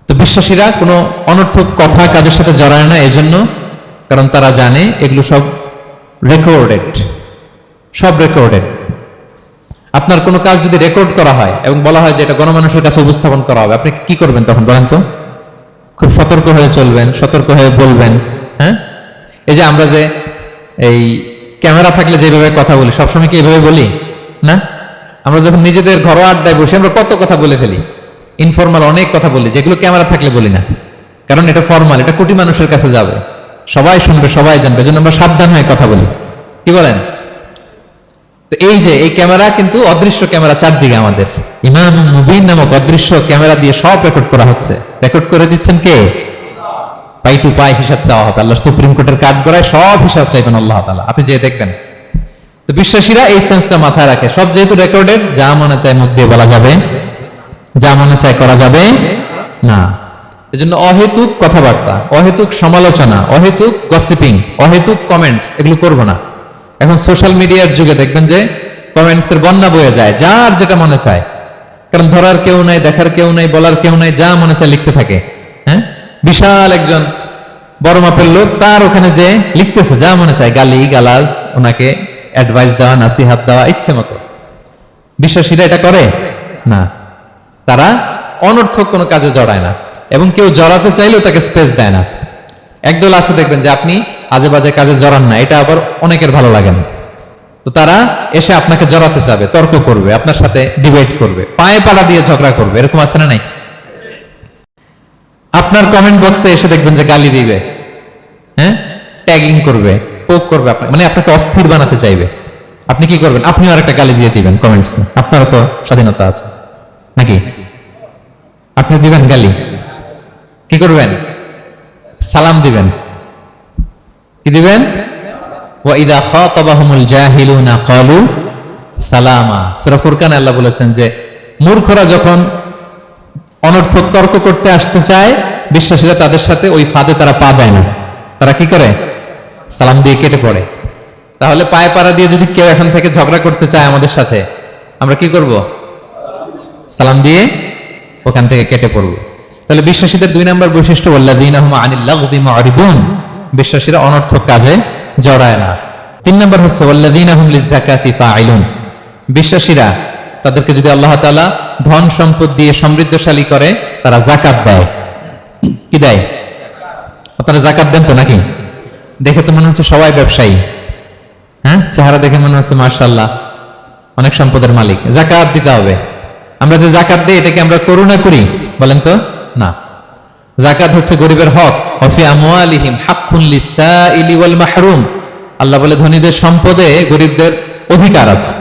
Speaker 1: তো বিশ্বাসীরা কোনো অনর্থক কথা কাজের সাথে জড়ায় না, এজন্য কারণ তারা জানে এগুলো সব রেকর্ডেড। আপনার কোনো কাজ যদি রেকর্ড করা হয় এবং বলা হয় যে এটা গণমানুষের কাছে উপস্থাপন করা হবে, আপনি কি করবেন তখন বলেন তো? খুব সতর্ক হয়ে চলবেন, সতর্ক হয়ে বলবেন। হ্যাঁ, এই যে আমরা যে এই ক্যামেরা থাকলে যেভাবে কথা বলি, সবসময় কি এভাবে বলি না? আমরা যখন নিজেদের ঘরোয়া আড্ডায় বসে আমরা কত কথা বলে ফেলি, ইনফরমাল অনেক কথা বলি, যেগুলো ক্যামেরা থাকলে বলি না। কারণ এটা ফরমাল, এটা কোটি মানুষের কাছে যাবে, সবাই শুনবে, সবাই জানবে, এজন্য আমরা সাবধান হয়ে কথা বলি। কি বলেন? তো এই যে এই ক্যামেরা কিন্তু অদৃশ্য ক্যামেরা চারদিকে আমাদের, ইমাম মুবিন নামক অদৃশ্য ক্যামেরা দিয়ে সব রেকর্ড করা হচ্ছে। রেকর্ড করে দিচ্ছেন কে? পাই টু পাই হিসাব চাওয়া হবে। আল্লাহর সুপ্রিম কোর্টের কাঠ গড়ায় সব হিসাব চাইবেন আল্লাহ তাআলা, আপনি যে দেখবেন। তো বিশ্বাসীরা এই সেন্সটা মাথায় রাখে, সব যেহেতু রেকর্ডেড, যা মনে চায় মুখ দিয়ে বলা যাবে, যা মনে চায় করা যাবে না। এজন্য অহেতুক কথাবার্তা, অহেতুক সমালোচনা, অহেতুক গসিপিং, অহেতুক কমেন্টস এগুলো করব না। এখন সোশ্যাল মিডিয়ার যুগে দেখবেন যে কমেন্টস এর বন্যা বয়ে যায়, যার যেটা মনে চায়। কারণ ধরার কেউ নাই, দেখার কেউ নাই, বলার কেউ নাই, যা মনে চায় লিখতে থাকে। হ্যাঁ, বিশাল একজন বড় মাপের লোক, তার ওখানে যে লিখতেছে যা মনে চায়, গালি গালাজ, ওনাকে অ্যাডভাইস দেওয়া, নাসিহাত দেওয়া ইচ্ছে মতো। বিশ্বাসীরা এটা করে না, তারা অনর্থক কোনো কাজে জড়ায় না, এবং কেউ জড়াতে চাইলেও তাকে স্পেস দেয় না। একদল আছে দেখবেন যে আপনি আজে বাজে কাজে জড়ান না, এটা আবার অনেকের ভালো লাগে না। তো তারা এসে আপনাকে জড়াতে যাবে, তর্ক করবে, আপনার সাথে ডিবেট করবে, পায়ে পাড়া দিয়ে ঝগড়া করবে, এরকম আছে না নাই? আপনার কমেন্ট বক্সে এসে দেখবেন যে গালি দিবে, হ্যাঁ, ট্যাগিং করবে, পোক করবে, মানে আপনাকে অস্থির বানাতে চাইবে। আপনি কি করবেন? আপনিও আরেকটা গালি দিয়ে দিবেন কমেন্টসে। আপনারও তো স্বাধীনতা আছে নাকি? আপনি দিবেন গালি, কি করবেন? সালাম দিবেন। কি দিবেন? ওয়া ইযা খাতাবাহুমুল জাহিলুনা ক্বালু সালামা। সূরা ফুরকানে আল্লাহ বলেছেন যে মূর্খরা যখন অনর্থক তর্ক করতে আসতে চায়, বিশ্বাসীরা তাদের সাথে ওই ফাঁদে তারা পা দেয় না, তারা কি করে? সালাম দিয়ে কেটে পড়ে। তাহলে পায়ে পাড়া দিয়ে যদি কেউ এখন থেকে ঝগড়া করতে চায় আমাদের সাথে, আমরা কি করব? সালাম দিয়ে ওখান থেকে কেটে পড়ব। তাহলে বিশ্বাসীদের 2 নম্বর বৈশিষ্ট্য, ওয়াল্লাযীনা হুম আনিল লাগবি মুরিদুন, বিশ্বাসীরা অনর্থক কাজে জড়ায় না। 3 নম্বর হচ্ছে ওয়াল্লাযীনা হুম লিযাকাতি ফাইলুন, বিশ্বাসীরা তাদেরকে যদি আল্লাহ তাআলা ধন সম্পদ দিয়ে সমৃদ্ধশালী করে, তারা যাকাত দেয়। কি দেয়? আপনারা যাকাত দেন তো নাকি? দেখে তো মনে হচ্ছে সবাই ব্যবসায়ী, হ্যাঁ, চেহারা দেখে মনে হচ্ছে মাশাআল্লাহ অনেক সম্পদের মালিক। যাকাত দিতে হবে। আমরা যে যাকাত দিই, এটাকে আমরা করুণা করি বলেন তো? না, যাকাত হচ্ছে গরিবের হক। ওয়াফি আমওয়ালিহিম হাক্কুন লিসাইলি ওয়াল মাহরুম, আল্লাহ বলে ধনীদের সম্পদে গরিবদের অধিকার আছে।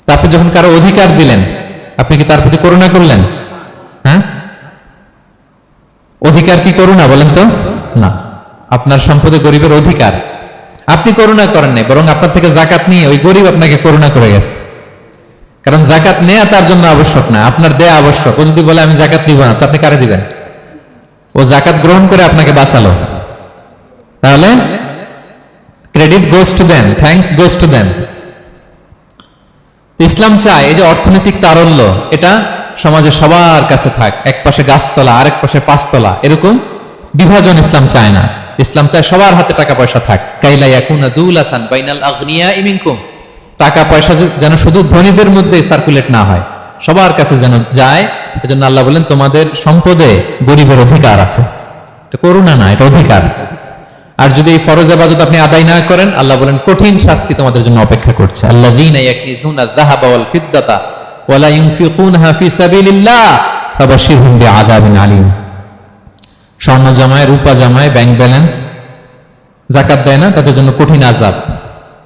Speaker 1: তারপর যখন কারো অধিকার দিলেন, আপনি কি তার প্রতি করুণা করলেন? হ্যাঁ, অধিকার কি করুণা বলেন তো? না, আপনার সম্পদে গরিবের অধিকার, আপনি করুণা করেন নাই, বরং আপনার থেকে যাকাত নিয়ে ওই গরিব আপনাকে করুণা করে গেছে। কারণ যাকাত নেওয়া তার জন্য আবশ্যক না, আপনার দেয়া আবশ্যক। ও যদি বলে আমি যাকাত নিব না, তো আপনি কারে দিবেন? ও যাকাত গ্রহণ করে আপনাকে বাঁচালো। তাহলে credit goes to them, thanks goes to them. Islam চায় এই যে অর্থনৈতিক তারল্য, এটা সমাজে সবার কাছে থাক। এক পাশে গাছতলা, আরেক পাশে পাঁচতলা, এরকম বিভাজন ইসলাম চায় না। ইসলাম চায় সবার হাতে টাকা পয়সা থাক। কাইলা ইয়াকুনা দুলাতান বাইনাল আগনিয়াই মিনকুম, টাকা পয়সা যেন শুধু ধনীদের মধ্যে সার্কুলেট না হয়, সবার কাছে যেন যায়। এজন্য আল্লাহ বলেন তোমাদের সম্পদে গরিবের অধিকার আছে। এটা করুণা না, এটা অধিকার। আর যদি এই ফরজ ইবাদত আপনি আদায় না করেন, আল্লাহ বলেন কঠিন শাস্তি তোমাদের জন্য অপেক্ষা করছে। আল্লাযীনা ইয়াকনিজুনা আয-যাহাবা ওয়াল ফিদ্দাতা ওয়া লা ইউনফিকুনহা ফি সাবিলিল্লাহ ফাবাশশিরহুম বিআযাবিন আলীম। স্বর্ণ জমায়, রূপা জমায়, ব্যাংক ব্যালেন্স, যাকাত দেয় না, তাদের জন্য কঠিন আযাব,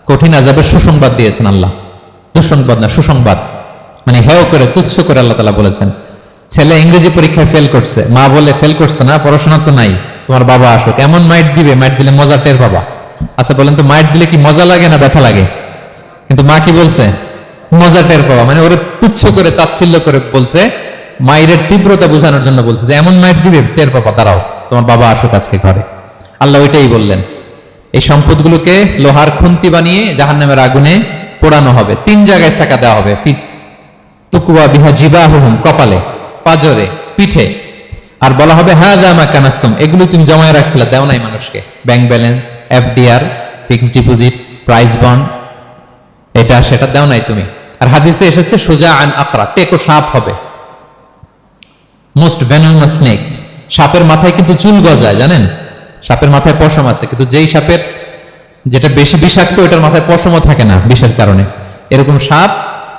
Speaker 1: কঠিন আযাবের সুসংবাদ দিয়েছেন আল্লাহ। দুঃসংবাদ না, সুসংবাদ, মানে হেয় করে, তুচ্ছ করে আল্লাহ তাআলা বলেছেন। ছেলে ইংরেজি পরীক্ষায় ফেল করছে, মা বলে ফেল করছে না, পড়াশোনা তো নাই, তোমার বাবা আসো, কেমন মাইট দিবে, মাইট দিলে মজা টের পাবা। আচ্ছা বলেন তো, মাইট দিলে কি মজা লাগে না ব্যথা লাগে? কিন্তু মা কি বলছে? মজা টের পাবা, মানে ওরে তুচ্ছ করে তাচ্ছিল্য করে বলছে, মায়ের তীব্রতা বোঝানোর জন্য বলছে যে এমন মাইট দিবে, টের পাবা, দাঁড়াও তোমার বাবা আসুক আজকে ঘরে। আল্লাহ ওইটাই বললেন। এই সম্পদগুলোকে লোহার খুন্তি বানিয়ে জাহান্নামের আগুনে পোড়ানো হবে। 3 জায়গায় ছাকা দেওয়া হবে, তুকওয়া বিহা জিবাহুহুম, কপালে, পাজরে, পিঠে। আর বলা হবে হাযা মা কানাসতুম, এগুলো তুমি জমায় রাখছিলে, দাও নাই মানুষকে। Bank balance, FDR, fixed deposit, price bond, এটা সেটা দাও নাই তুমি। আর হাদিসে এসেছে সুজা আন আকরা, টেকো সাপ হবে, মোস্ট ভেনোমাস স্নেক। সাপের মাথায় কিন্তু চুল গজায়, জানেন? সাপের মাথায় পশম আছে, কিন্তু যেই সাপের যেটা বেশি বিষাক্ত ওটার মাথায় পশমও থাকে না বিষের কারণে। এরকম সাপ,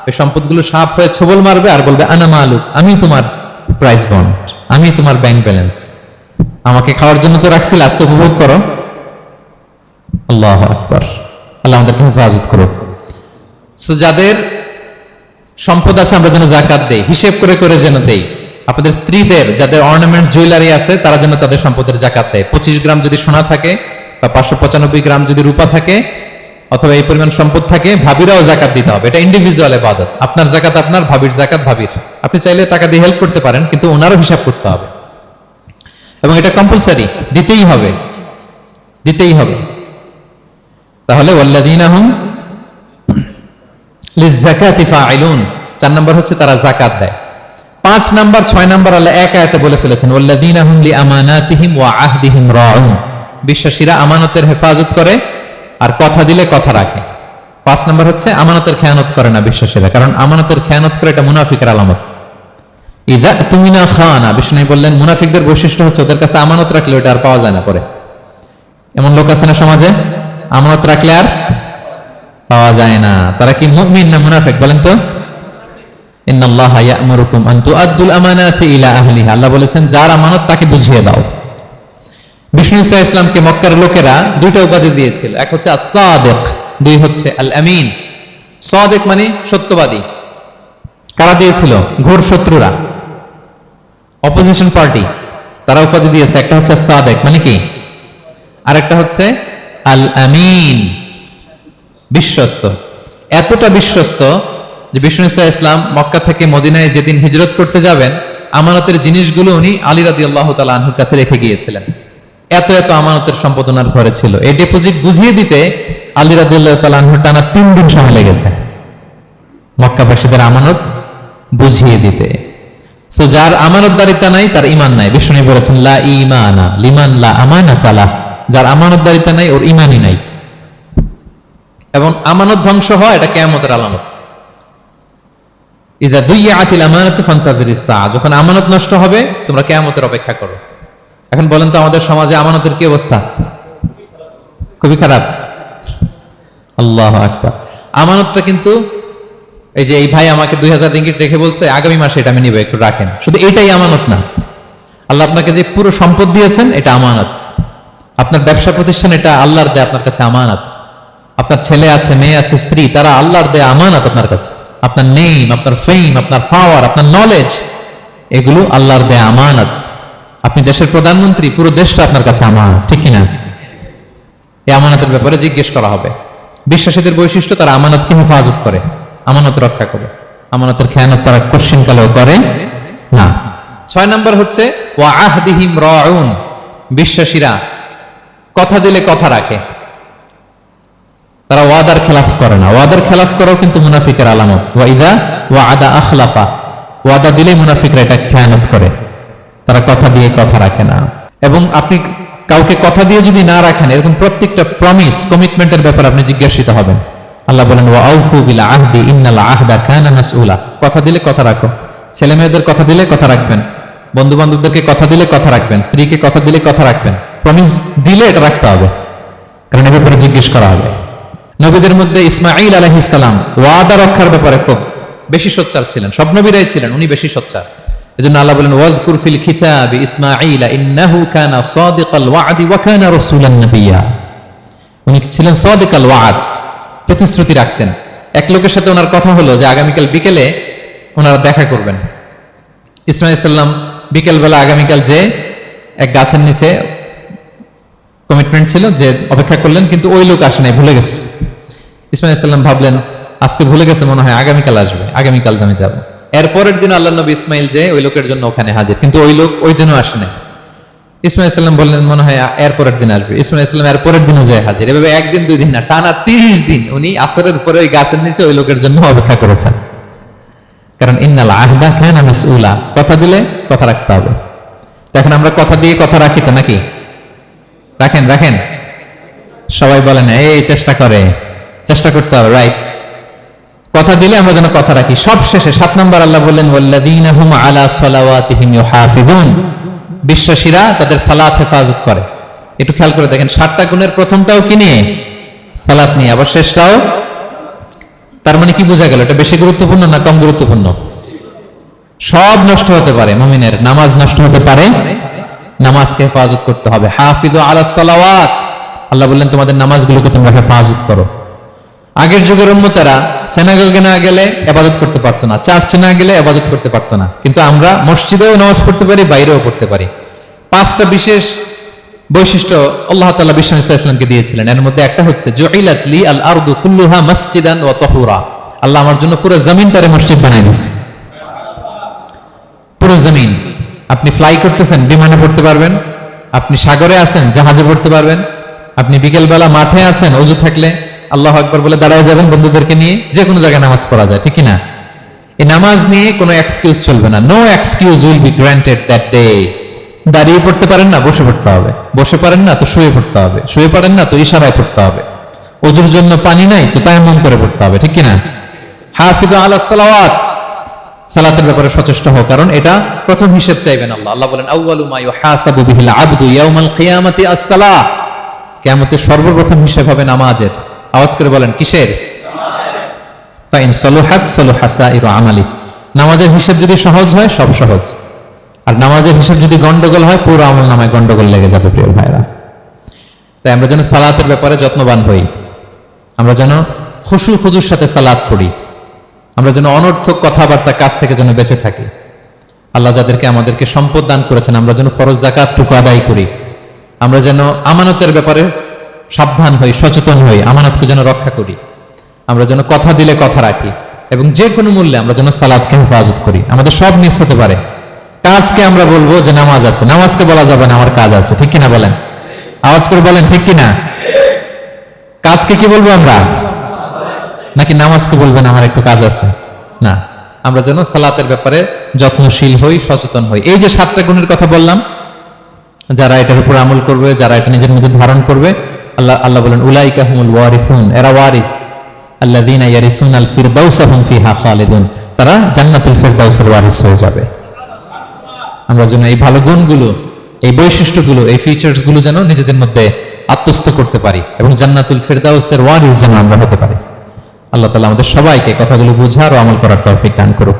Speaker 1: এই সম্পদগুলো সাপ হয়ে ছোবল মারবে আর বলবে আনা মালুক, আমি তোমার প্রাইস বন্ড, আমি তোমার ব্যাংক ব্যালেন্স, আমাকে খাওয়ার জন্য তো রাখছিল, আজকে উপভোগ করো। আল্লাহু আকবার, আল্লাহ আমাদেরকে হেফাজত করুক। সো যাদের সম্পদ আছে আমরা যেন যাকাত দেই, হিসেব করে করে যেন দেই। আপনাদের স্ত্রীদের যাদের অর্নামেন্টস জুয়েলারি আছে তারা যেন তাদের সম্পদের যাকাত দেয়। 25 গ্রাম যদি সোনা থাকে বা 595 গ্রাম যদি রূপা থাকে অথবা এই পরিমাণ সম্পদ থাকে, ভাবিরাও যাকাত দিতে হবে। এটা ইন্ডিভিজুয়াল ইবাদত। আপনার যাকাত আপনার, ভাবির যাকাত ভাবির। আপনি চাইলে টাকা দিয়ে হেল্প করতে পারেন, কিন্তু ওনারও হিসাব করতে হবে এবং এটা কম্পালসারি, দিতেই হবে, দিতেই হবে। তাহলে ওয়াল্লাযীনা হুম লিয-যাকাতি ফাঈলুন, 4 নম্বর হচ্ছে তারা যাকাত দেয়। 5 নাম্বার 6 নাম্বার আল্লাহ এক আয়াতে বলে ফেলেছেন ওয়াল্লাযীনা হুম লিআমানাতিহিম ওয়া আহদিহিম রাউন, বিশ্বাসীরা আমানতের হেফাজত করে আর কথা দিলে কথা রাখে। 5 নাম্বার হচ্ছে আমানতের খেয়ানত করে না বিশ্বাসীরা, কারণ আমানতের খেয়ানত করে এটা মুনাফিকের আলামত। ইযা তুমিনা খানা, বিষ্ণু বললেন মুনাফিকদের বৈশিষ্ট্য হচ্ছে ওদের কাছে আমানত রাখলে ওটা আর পাওয়া যায় না পরে। এমন লোক আছে না সমাজে, আমানত রাখলে আর পাওয়া যায় না। তারা কি মুমিন না মুনাফিক বলেন তো? ইন্নাল্লাহা ইয়া'মুরুকুম আন তুআদ্দুল আমানাতি ইলা আহলিহা, আল্লাহ বলেছেন যার আমানত তাকে বুঝিয়ে দাও। বিষ্ণু ইসা ইসলামকে মক্কার লোকেরা দুইটা উপাধি দিয়েছিল, এক হচ্ছে আস-সাদিক, দুই হচ্ছে আল আমিন। সাদিক মানে সত্যবাদী। কারা দিয়েছিল? ঘোর শত্রুরা, অপোজিশন পার্টি, তারা উপাধি দিয়েছে। একটা হচ্ছে সাদিক মানে কি, আর একটা হচ্ছে আল আমিন, বিশ্বস্ত। এতটা বিশ্বস্ত যে বিষ্ণু ইসা ইসলাম মক্কা থেকে মদিনায় যেদিন হিজরত করতে যাবেন, আমানতের জিনিসগুলো উনি আলী রাদিয়াল্লাহু তাআলা আনহুর কাছে রেখে গিয়েছিলেন। এত এত আমানতের সম্পদ ওনার ঘরে ছিল। এই ডিপোজিট বুঝিয়ে দিতে আলী রাদিয়াল্লাহু তাআলা আনহুর টানা 3 দিন সময় লেগেছে মক্কাবাসীদের আমানত বুঝিয়ে দিতে। সো যার আমানতদারিতা নাই তার ঈমান নাই। বিষ্ণু বলেছেন লা ঈমানা লিমান লা আমানাতা লাহ, যার আমানতদারিতা নাই ওর ঈমানই নাই। এবং আমানত ধ্বংস হয় এটা কিয়ামতের আলামত। ইযা দুইয়াতিল আমানাতু ফান্তাযিরিস সাআ, যখন আমানত নষ্ট হবে তোমরা কিয়ামতের অপেক্ষা করো। এখন বলেন তো আমাদের সমাজে আমানতের কি অবস্থা? খুবই খারাপ। আল্লাহু আকবার। আমানতটা কিন্তু এই যে এই ভাই আমাকে 2000 রিঙ্গিট রেখে বলছে আগামী মাসে এটা আমি নিব, একটু রাখেন, শুধু এটাই আমানত না। আল্লাহ আপনাকে যে পুরো সম্পদ দিয়েছেন এটা আমানত। আপনার ব্যবসা প্রতিষ্ঠান এটা আল্লাহর দেয়া আপনার কাছে আমানত। আপনার ছেলে আছে, মেয়ে আছে, স্ত্রী, তারা আল্লাহর দেয়া আমানত আপনার কাছে। আপনার নেম, আপনার ফেম, আপনার পাওয়ার, আপনার নলেজ, এগুলো আল্লাহর দেয়া আমানত। আপনি দেশের প্রধানমন্ত্রী, পুরো দেশটা আপনার কাছে আমানত, ঠিক কিনা? এই আমানতের ব্যাপারে জিজ্ঞেস করা হবে। বিশ্বাসীদের বৈশিষ্ট্য তারা আমানতকে হেফাজত করে, আমানত রক্ষা করে, আমানতের খেয়ানত তারা কোশ্চিন কালেও করে না। 6 নম্বর হচ্ছে ওয়া আহদিহিম রাউন, বিশ্বাসীরা কথা দিলে কথা রাখে, তারা ওয়াদার খেলাফ করে না। ওয়াদার খেলাফ করাও কিন্তু মুনাফিকের আলামত। ওয়া ইযা ওয়াআদা আখলাফা, ওয়াদা দিলে মুনাফিকরা এটা খেয়ানত করে, তারা কথা দিয়ে কথা রাখে না। এবং আপনি কাউকে কথা দিয়ে যদি না রাখেন, এরকম প্রত্যেকটা প্রমিস, কমিটমেন্টের ব্যাপারে আপনি জিজ্ঞাসিত হবেন। আল্লাহ বলেন ওয়া আউফু বিল আহদি ইন্নাল আহদা কানা মাসউলা, কথা দিলে কথা রাখো। ছেলে মেয়েদের কথা দিলে কথা রাখবেন, বন্ধু বান্ধবদেরকে কথা দিলে কথা রাখবেন, স্ত্রীকে কথা দিলে কথা রাখবেন। প্রমিস দিলে এটা রাখতে হবে, কারণ এর ব্যাপারে জিজ্ঞেস করা হবে। নবীদের মধ্যে ইসমাঈল আলাইহিস সালাম ওয়াদা রক্ষার ব্যাপারে খুব বেশি সোচ্চার ছিলেন। সব নবীরাই ছিলেন, উনি বেশি সোচ্চার। এজন্য আল্লাহ বলেন ওয়াজকুর ফিল কিতাবি ইসমাঈল ইন্নাহু কানা সাদিকাল ওয়াদি ওয়া কানা রাসূলান নাবিয়্যা, উনি ছিলেন সাদিকাল ওয়াদ, প্রতিশ্রুতি রাখতেন। এক লোকের সাথে ওনার কথা হলো যে আগামীকাল বিকেলে ওনারা দেখা করবেন। ইসমাঈল সাল্লাম বিকেলবেলা আগামীকাল যে এক গাছের নিচে কমিটমেন্ট ছিল যে অপেক্ষা করলেন, কিন্তু ওই লোক আসে নাই, ভুলে গেছে। ইসমাঈল সাল্লাম ভাবলেন আজকে ভুলে গেছে, মনে হয় আগামীকাল আসবে, আগামীকাল আমি যাব। এরপরের দিন আল্লাহ নবী ইসমাইল যে ওই লোকের জন্য ওখানে হাজির, কিন্তু ওই লোক ওই দিনও আসে নাই। ইসমাঈল সাল্লাম বললেন মনে হয় এরপরের দিন আসবে। ইসমাঈল সাল্লাম এরপরের দিনও যায় হাজির। এভাবে একদিন 2 দিন না, টানা 30 দিন উনি আসরের পরে ওই গাছের নিচে ওই লোকের জন্য অপেক্ষা করেছেন। কারণ ইন্নাল আহদা কানা মাসউলা, কথা দিলে কথা রাখতে হবে। এখন আমরা কথা দিয়ে কথা রাখি তো নাকি? রাখেন রাখেন, সবাই বলেন এই চেষ্টা করতে হবে, রাইট? কথা দিলে আমরা যেন কথা রাখি। সব শেষে 7 নম্বর আল্লাহ বললেন ওয়াল্লাযীনা হুম আলা সালাওয়াতিহিম ইউহাফিজুন, বিশ্বাসীরা তাদের সালাত হেফাজত করে। একটু খেয়াল করে দেখেন, 7টা গুণের প্রথমটাও কি নিয়ে? সালাত নিয়ে, আবার শেষটাও। তার মানে কি বোঝা গেল? এটা বেশি গুরুত্বপূর্ণ না কম গুরুত্বপূর্ণ? সব নষ্ট হতে পারে, মুমিনের নামাজ নষ্ট হতে পারে, নামাজকে হেফাজত করতে হবে। হাফিজু আলাস সালাওয়াত, আল্লাহ বললেন তোমাদের নামাজগুলোকে তোমরা হেফাজত করো। আগের যুগের উম্মতেরা সিনাগোগে না গেলে ইবাদত করতে পারতো না, চার্চে না গেলে ইবাদত করতে পারতো না, কিন্তু আমরা মসজিদেও নামাজ পড়তে পারি, বাইরেও পড়তে পারি। 5টা বিশেষ বৈশিষ্ট্য আল্লাহ তাআলা বিশ্বনবী সাল্লাল্লাহু আলাইহি ওয়াসাল্লামকে দিয়েছিলেন। এর মধ্যে একটা হচ্ছে জুইলাত লি আল আরদু কুল্লুহা মাসজিদান ওয়া তাহুরা, আল্লাহ আমার জন্য পুরো জমিনটারে মসজিদ বানাই দিয়েছে। পুরো জমিন। আপনি ফ্লাই করতেছেন, বিমানে পড়তে পারবেন। আপনি সাগরে আছেন, জাহাজে পড়তে পারবেন। আপনি বিকেলবেলা মাঠে আছেন, ওযু থাকলে আল্লাহু আকবার বলে দাঁড়ায় যাবেন বন্ধুদেরকে নিয়ে, যে কোনো জায়গায় নামাজ পড়া যায়, ঠিক কি না? এই নামাজ নিয়ে কোনো এক্সকিউজ চলবে না। No excuse will be granted that day. দাঁড়িয়ে পড়তে পারেন না, বসে পড়তে হবে। বসে পারেন না তো শুয়ে পড়তে হবে। শুয়ে পারেন না তো ইশারায় পড়তে হবে। ওযুর জন্য পানি নাই তো তায়াম্মুম করে পড়তে হবে, ঠিক কি না? হাফিজু আলাস সালাওয়াত, সালাতের ব্যাপারে সচেষ্ট হও, কারণ এটা প্রথম হিসেব চাইবেন আল্লাহ। আল্লাহ বলেন আউয়ালু মা ইউহাসাবু বিহিল আবদু ইয়াউমাল কিয়ামাতি আস-সালাহ, কিয়ামতের সর্বপ্রথম হিসেব হবে নামাজের। আওয়াজ করে বলেন কিসের? ফা ইন সালাহাত সালাহা সাইরু আমালি, নামাজের হিসেব যদি সহজ হয় সব সহজ, আর নামাজের হিসেব যদি গন্ডগোল হয় পুরো আমল নামায় গন্ডগোল লেগে যাবে। প্রিয় ভাইরা, তাই আমরা যেন সালাতের ব্যাপারে যত্নবান হই, আমরা যেন খুশু খুজুর সাথে সালাত পড়ি, আমরা যেন অনর্থক কথাবার্তা কাজ থেকে যেন বেঁচে থাকি। আল্লাহ যাদেরকে আমাদেরকে সম্পদ দান করেছেন, আমরা যেন ফরজ যাকাতটুকু আদায় করি, আমরা যেন আমানতের ব্যাপারে সাবধান হই, সচেতন হই, আমানতকে যেন রক্ষা করি, আমরা যেন কথা দিলে কথা রাখি, এবং যে কোনো মূল্যে আমরা যেন সালাতকে হেফাজত করি। আমাদের সব মিস হতে পারে। কাজকে আমরা বলবো যে নামাজ আছে, নামাজকে বলা যাবে না আমার কাজ আছে, ঠিক কিনা বলেন? আওয়াজ করে বলেন ঠিক কিনা? কাজকে কি বলবো আমরা, নাকি নামাজকে বলবেন আমার একটু কাজ আছে? না, আমরা যেন সালাতের ব্যাপারে যত্নশীল হই, সচেতন হই। এই যে 7টা গুণের কথা বললাম, যারা এটার উপর আমল করবে, যারা এটা নিজের মধ্যে ধারণ করবে, আল্লাহ বলেন উলাইকা হুমুল ওয়ারিসুন, এরা ওয়ারিস, আল্লাযীনা ইয়ারিসুনাল ফিরদাউসা হুম ফিহা খালিদুন, তারা জান্নাতুল ফিরদাউসের ওয়ারিস হয়ে যাবে। আমরা যেন এই ভালো গুণগুলো, এই বৈশিষ্ট্যগুলো, এই ফিচার্স গুলো যেন নিজেদের মধ্যে আত্মস্থ করতে পারি, এবং জান্নাতুল ফিরদাউসের ওয়ারিস যেন আমরা হতে পারি। আল্লাহ তাআলা আমাদের সবাইকে কথাগুলো বোঝার ও আমল করার তৌফিক দান করুক।